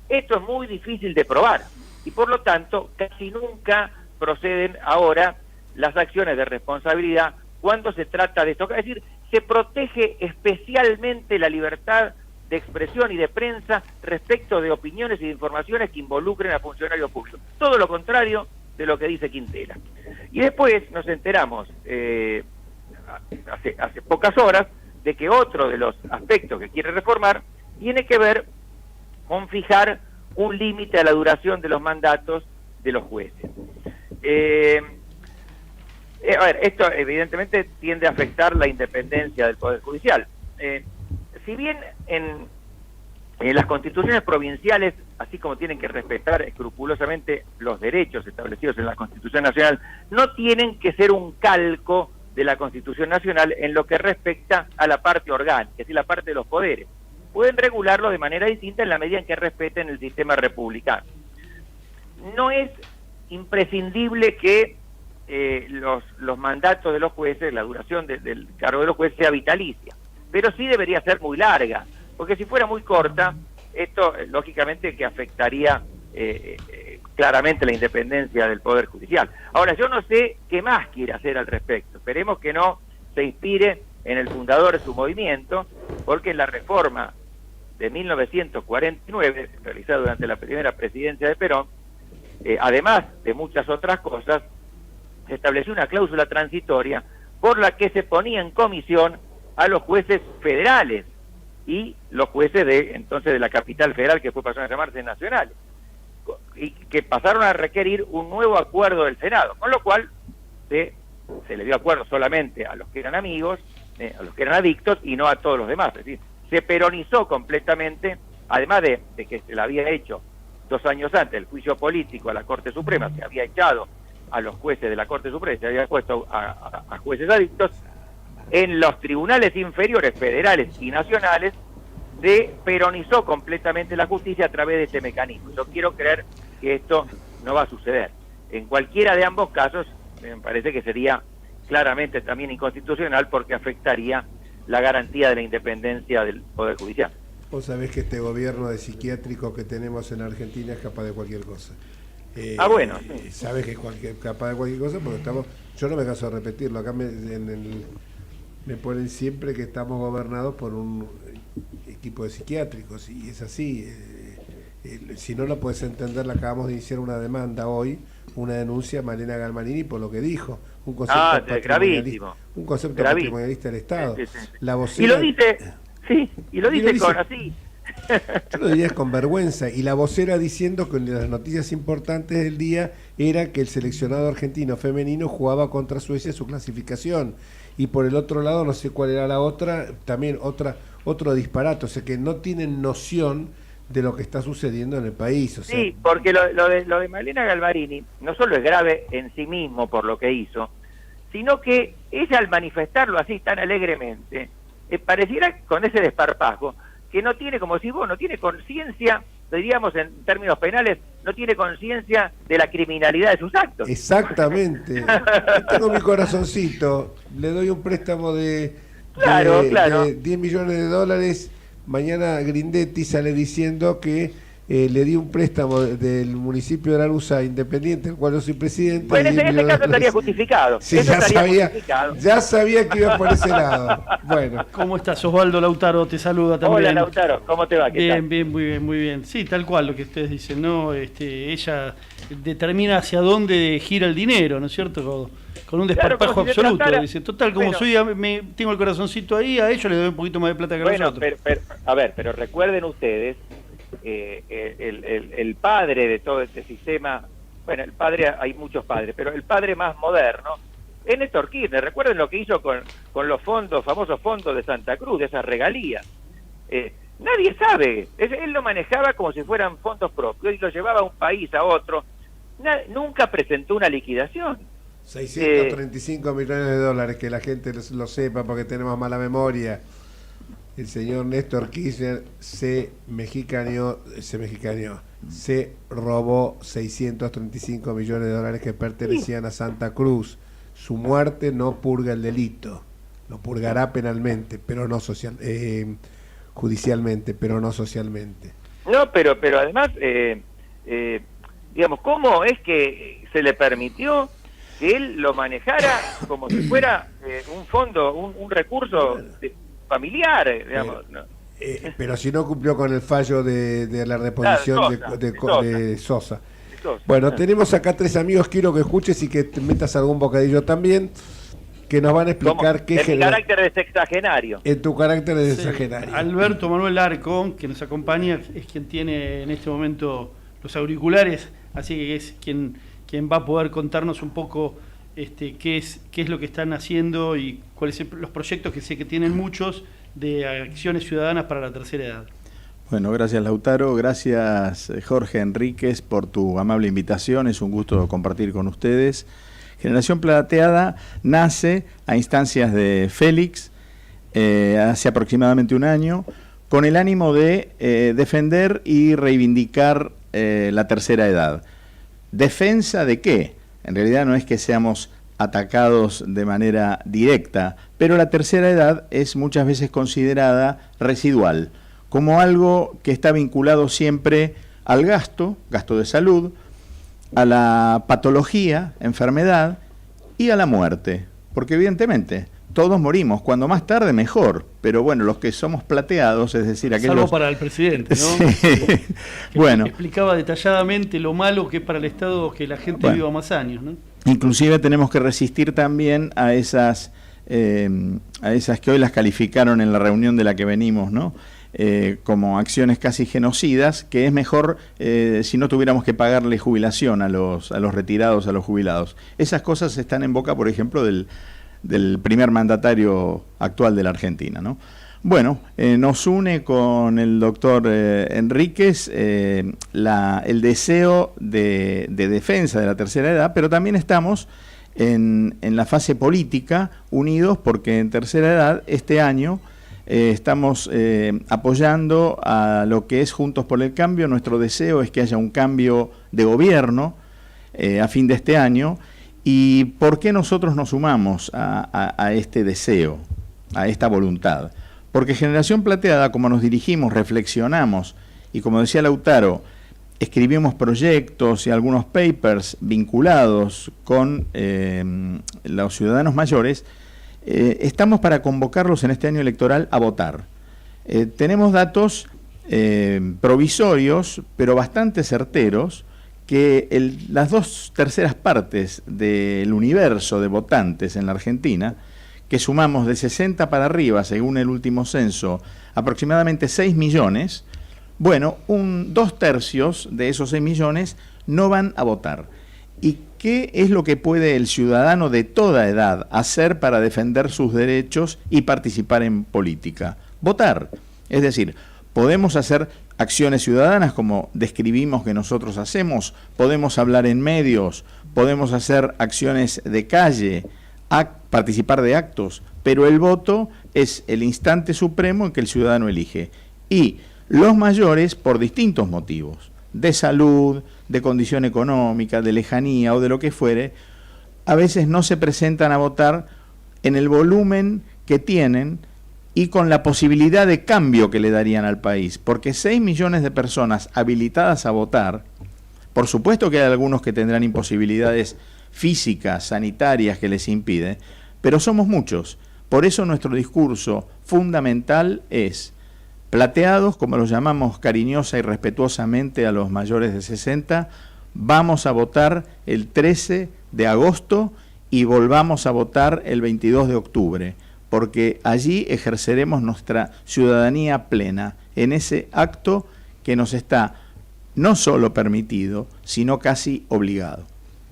Esto es muy difícil de probar y por lo tanto casi nunca proceden ahora las acciones de responsabilidad cuando se trata de esto, es decir, se protege especialmente la libertad de expresión y de prensa respecto de opiniones y de informaciones que involucren a funcionarios públicos. Todo lo contrario de lo que dice Quintela. Y después nos enteramos hace pocas horas de que otro de los aspectos que quiere reformar tiene que ver con fijar un límite a la duración de los mandatos de los jueces. A ver, esto evidentemente tiende a afectar la independencia del Poder Judicial. Si bien en las constituciones provinciales, así como tienen que respetar escrupulosamente los derechos establecidos en la Constitución Nacional, no tienen que ser un calco de la Constitución Nacional en lo que respecta a la parte orgánica, es decir, la parte de los poderes. Pueden regularlo de manera distinta en la medida en que respeten el sistema republicano. No es imprescindible que los mandatos de los jueces, la duración del cargo de los jueces sea vitalicia, pero sí debería ser muy larga, porque si fuera muy corta, esto lógicamente que afectaría claramente la independencia del Poder Judicial. Ahora, yo no sé qué más quiere hacer al respecto, esperemos que no se inspire en el fundador de su movimiento, porque la reforma de 1949, realizada durante la primera presidencia de Perón, además de muchas otras cosas, se estableció una cláusula transitoria por la que se ponía en comisión a los jueces federales y los jueces entonces de la capital federal, que pasaron a llamarse nacionales, y que pasaron a requerir un nuevo acuerdo del Senado, con lo cual se le dio acuerdo solamente a los que eran amigos, a los que eran adictos, y no a todos los demás. Es decir, se peronizó completamente, además de que se le había hecho 2 años antes el juicio político a la Corte Suprema, se había echado a los jueces de la Corte Suprema, se había puesto a jueces adictos. En los tribunales inferiores federales y nacionales se peronizó completamente la justicia a través de este mecanismo. Yo quiero creer que esto no va a suceder. En cualquiera de ambos casos, me parece que sería claramente también inconstitucional, porque afectaría la garantía de la independencia del Poder Judicial. Vos sabés que este gobierno de psiquiátrico que tenemos en Argentina es capaz de cualquier cosa. Bueno. Sí. Sabés que es capaz de cualquier cosa, porque yo no me canso de repetirlo. Acá me ponen siempre que estamos gobernados por un equipo de psiquiátricos, y es así. Si no lo puedes entender, le acabamos de iniciar una demanda hoy, una denuncia a Malena Galmarini por lo que dijo, un concepto gravísimo, patrimonialista del Estado. Sí. La vocera, y lo dice con así. Yo lo diría con vergüenza, y la vocera diciendo que las noticias importantes del día era que el seleccionado argentino femenino jugaba contra Suecia su clasificación, y por el otro lado, no sé cuál era la otra, también otro disparate, o sea que no tienen noción de lo que está sucediendo en el país. O sea, sí, porque lo de Malena Galmarini no solo es grave en sí mismo por lo que hizo, sino que ella, al manifestarlo así tan alegremente, pareciera con ese desparpajo que no tiene, como si vos, no tiene conciencia, diríamos en términos penales, no tiene conciencia de la criminalidad de sus actos. Exactamente. Tengo mi corazoncito, le doy un préstamo de 10 millones de dólares. Mañana Grindetti sale diciendo que le di un préstamo del municipio de La Luz a Independiente, el cual yo soy presidente. Bueno, en ese caso estaría justificado. Sí, ya sabía que iba por ese lado. Bueno. ¿Cómo estás, Osvaldo? Lautaro te saluda también. Hola, Lautaro, ¿cómo te va? Bien, muy bien. Sí, tal cual lo que ustedes dicen, ¿no? Ella determina hacia dónde gira el dinero, ¿no es cierto? Con un desparpajo absoluto. Dice, total, como tengo el corazoncito ahí, a ellos les doy un poquito más de plata que a nosotros. Pero recuerden ustedes, el padre de todo este sistema, bueno, el padre, hay muchos padres, pero el padre más moderno es Néstor Kirchner. Recuerden lo que hizo con los famosos fondos de Santa Cruz, de esas regalías. Nadie sabe, él lo manejaba como si fueran fondos propios y lo llevaba a un país, a otro. Nunca presentó una liquidación. 635 millones de dólares, que la gente lo sepa porque tenemos mala memoria. El señor Néstor Kirchner se robó 635 millones de dólares que pertenecían a Santa Cruz. Su muerte no purga el delito, lo purgará penalmente, pero no judicialmente, pero no socialmente. No, pero además, digamos, ¿cómo es que se le permitió que él lo manejara como si fuera un fondo, un recurso familiar, digamos? Pero si no cumplió con el fallo de la reposición de Sosa. Bueno, tenemos acá 3 amigos, quiero que escuches y que te metas algún bocadillo también, que nos van a explicar qué es mi carácter de sexagenario. En tu carácter de sexagenario. Alberto Manuel Arco, que nos acompaña, es quien tiene en este momento los auriculares, así que es quien va a poder contarnos un poco qué es lo que están haciendo y cuáles son los proyectos, que sé que tienen muchos, de acciones ciudadanas para la tercera edad. Bueno, gracias Lautaro, gracias Jorge Enríquez por tu amable invitación, es un gusto compartir con ustedes. Generación Plateada nace a instancias de Félix hace aproximadamente un año, con el ánimo de defender y reivindicar la tercera edad. ¿Defensa de qué? En realidad no es que seamos atacados de manera directa, pero la tercera edad es muchas veces considerada residual, como algo que está vinculado siempre al gasto de salud, a la patología, enfermedad y a la muerte, porque evidentemente todos morimos, cuando más tarde mejor, pero bueno, los que somos plateados, es decir, aquellos... Salvo para el presidente, ¿no? Sí. Bueno. Explicaba detalladamente lo malo que es para el Estado que la gente viva más años, ¿no? Inclusive tenemos que resistir también a esas que hoy las calificaron en la reunión de la que venimos, ¿no? Como acciones casi genocidas, que es mejor si no tuviéramos que pagarle jubilación a los retirados, a los jubilados. Esas cosas están en boca, por ejemplo, del primer mandatario actual de la Argentina, ¿no? Bueno, nos une con el doctor Enríquez el deseo de defensa de la tercera edad, pero también estamos en la fase política unidos, porque en tercera edad este año estamos apoyando a lo que es Juntos por el Cambio. Nuestro deseo es que haya un cambio de gobierno a fin de este año. ¿Y por qué nosotros nos sumamos a este deseo, a esta voluntad? Porque Generación Plateada, como nos dirigimos, reflexionamos y, como decía Lautaro, escribimos proyectos y algunos papers vinculados con los ciudadanos mayores, estamos para convocarlos en este año electoral a votar. Tenemos datos provisorios, pero bastante certeros, que las 2/3 partes del universo de votantes en la Argentina, que sumamos de 60 para arriba, según el último censo, aproximadamente 6 millones, bueno, 2/3 de esos 6 millones no van a votar. ¿Y qué es lo que puede el ciudadano de toda edad hacer para defender sus derechos y participar en política? Votar. Es decir, podemos hacer acciones ciudadanas como describimos que nosotros hacemos, podemos hablar en medios, podemos hacer acciones de calle, participar de actos, pero el voto es el instante supremo en que el ciudadano elige. Y los mayores, por distintos motivos, de salud, de condición económica, de lejanía o de lo que fuere, a veces no se presentan a votar en el volumen que tienen y con la posibilidad de cambio que le darían al país, porque 6 millones de personas habilitadas a votar, por supuesto que hay algunos que tendrán imposibilidades físicas, sanitarias que les impiden, pero somos muchos. Por eso nuestro discurso fundamental es: plateados, como los llamamos cariñosa y respetuosamente a los mayores de 60, vamos a votar el 13 de agosto y volvamos a votar el 22 de octubre, porque allí ejerceremos nuestra ciudadanía plena, en ese acto que nos está no solo permitido, sino casi obligado.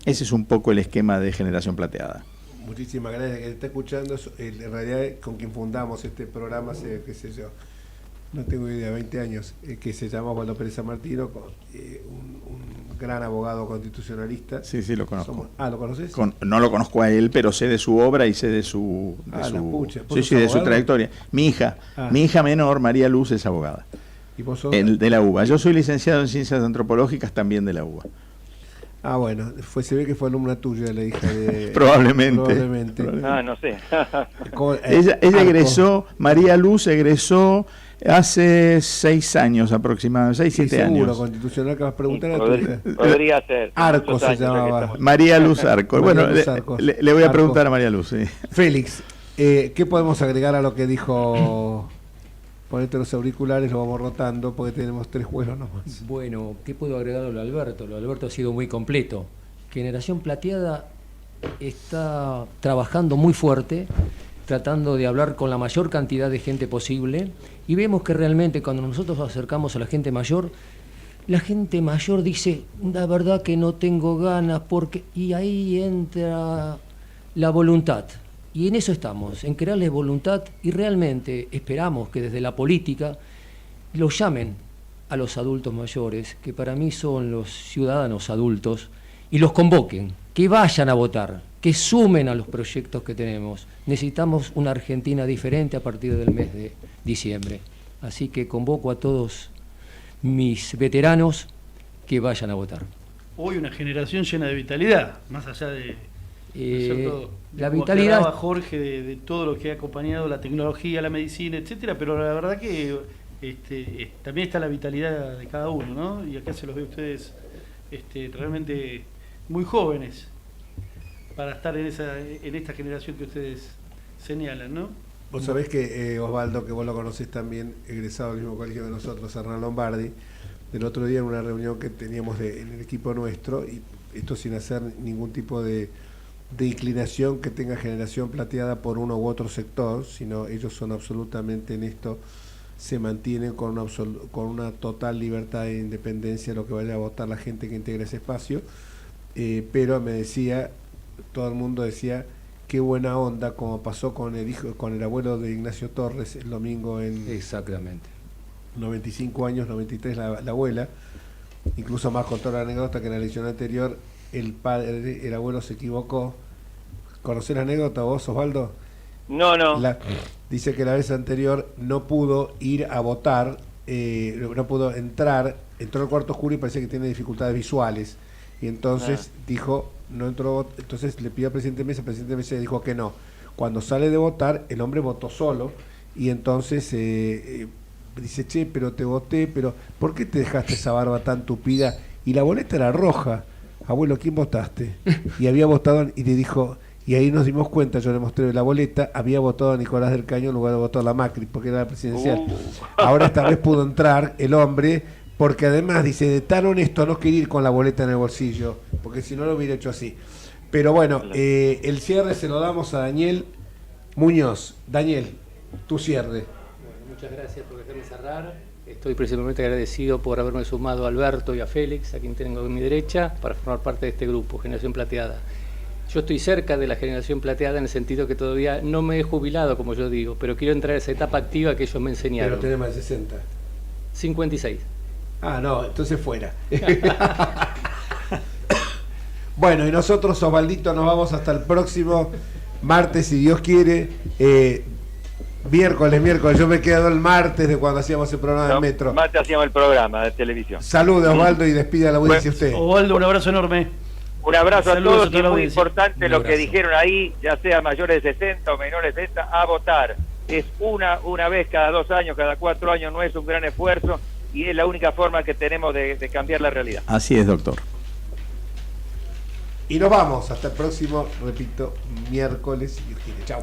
Ese es un poco el esquema de Generación Plateada. Muchísimas gracias. Que está escuchando, en realidad con quien fundamos este programa, qué sé yo, no tengo idea, 20 años, que se llama Osvaldo Pérez San Martino, un gran abogado constitucionalista. Sí, lo conozco. ¿Lo conoces? No lo conozco a él, pero sé de su obra y sé de su trayectoria. Mi hija menor, María Luz, es abogada. ¿Y vos sos? De la UBA. Yo soy licenciado en Ciencias Antropológicas, también de la UBA. Bueno, se ve que fue alumna tuya, la hija de... Probablemente. No sé. Ella egresó, María Luz egresó hace 6 años aproximadamente, 6-7 años. Seguro, constitucional, que vas a preguntar a tu hija. Podría ser. Arcos se llamaba. María Luz Arcos. Bueno, le voy a preguntar a María Luz. Sí. Félix, ¿qué podemos agregar a lo que dijo? Ponete los auriculares, lo vamos rotando porque tenemos 3 juegos nomás. Bueno, ¿qué puedo agregar a lo de Alberto? Lo de Alberto ha sido muy completo. Generación Plateada está trabajando muy fuerte, tratando de hablar con la mayor cantidad de gente posible, y vemos que realmente cuando nosotros nos acercamos a la gente mayor dice, la verdad que no tengo ganas, y ahí entra la voluntad. Y en eso estamos, en crearles voluntad, y realmente esperamos que desde la política los llamen a los adultos mayores, que para mí son los ciudadanos adultos, y los convoquen, que vayan a votar, que sumen a los proyectos que tenemos. Necesitamos una Argentina diferente a partir del mes de diciembre. Así que convoco a todos mis veteranos que vayan a votar. Hoy una generación llena de vitalidad, más allá de la vitalidad. Jorge de todo lo que ha acompañado la tecnología, la medicina, etcétera, pero la verdad que también está la vitalidad de cada uno, ¿no? Y acá se los ve a ustedes realmente muy jóvenes para estar en esta generación que ustedes señalan, ¿no? Vos sabés que Osvaldo, que vos lo conocés también, egresado del mismo colegio de nosotros, Hernán Lombardi, del otro día en una reunión que teníamos en el equipo nuestro, y esto sin hacer ningún tipo de inclinación que tenga Generación Plateada por uno u otro sector, sino ellos son absolutamente en esto, se mantienen con una total libertad e independencia de lo que vaya a votar la gente que integra ese espacio, pero me decía, todo el mundo decía, qué buena onda, como pasó con el abuelo de Ignacio Torres el domingo Exactamente. 95 años, 93 la abuela, incluso más contó la anécdota que en la elección anterior el abuelo se equivocó. ¿Conocés la anécdota vos, Osvaldo? No. Dice que la vez anterior no pudo ir a votar, no pudo entrar, entró al cuarto oscuro y parece que tiene dificultades visuales. Y entonces dijo, no entró, entonces le pidió al presidente Mesa, el presidente Mesa dijo que no. Cuando sale de votar, el hombre votó solo y entonces dice, che, pero te voté, pero ¿por qué te dejaste esa barba tan tupida? Y la boleta era roja. Abuelo, ¿quién votaste? Y había votado, y le dijo, y ahí nos dimos cuenta, yo le mostré la boleta, había votado a Nicolás del Caño en lugar de votar a la Macri, porque era la presidencial. Ahora esta vez pudo entrar el hombre, porque además dice, de tan honesto no quería ir con la boleta en el bolsillo, porque si no lo hubiera hecho así. Pero bueno, el cierre se lo damos a Daniel Muñoz. Daniel, tu cierre. Bueno, muchas gracias por dejarme cerrar. Estoy principalmente agradecido por haberme sumado a Alberto y a Félix, a quien tengo a mi derecha, para formar parte de este grupo, Generación Plateada. Yo estoy cerca de la Generación Plateada en el sentido que todavía no me he jubilado, como yo digo, pero quiero entrar a esa etapa activa que ellos me enseñaron. Pero tenés más de 60. 56. Ah, no, entonces fuera. Bueno, y nosotros, Osvaldito, nos vamos hasta el próximo martes, si Dios quiere. Miércoles, yo me he quedado el martes de cuando hacíamos el programa del Metro. Martes hacíamos el programa de televisión. Salude, Osvaldo, y despida a la audiencia usted. Osvaldo, un abrazo enorme. Un abrazo a todos, y es muy audiencia. importante lo que dijeron ahí, ya sea mayores de 60 o menores de 60, a votar. Es una vez cada 2 años, cada 4 años, no es un gran esfuerzo y es la única forma que tenemos de cambiar la realidad. Así es, doctor. Y nos vamos hasta el próximo, repito, miércoles, si Dios quiere. Chau.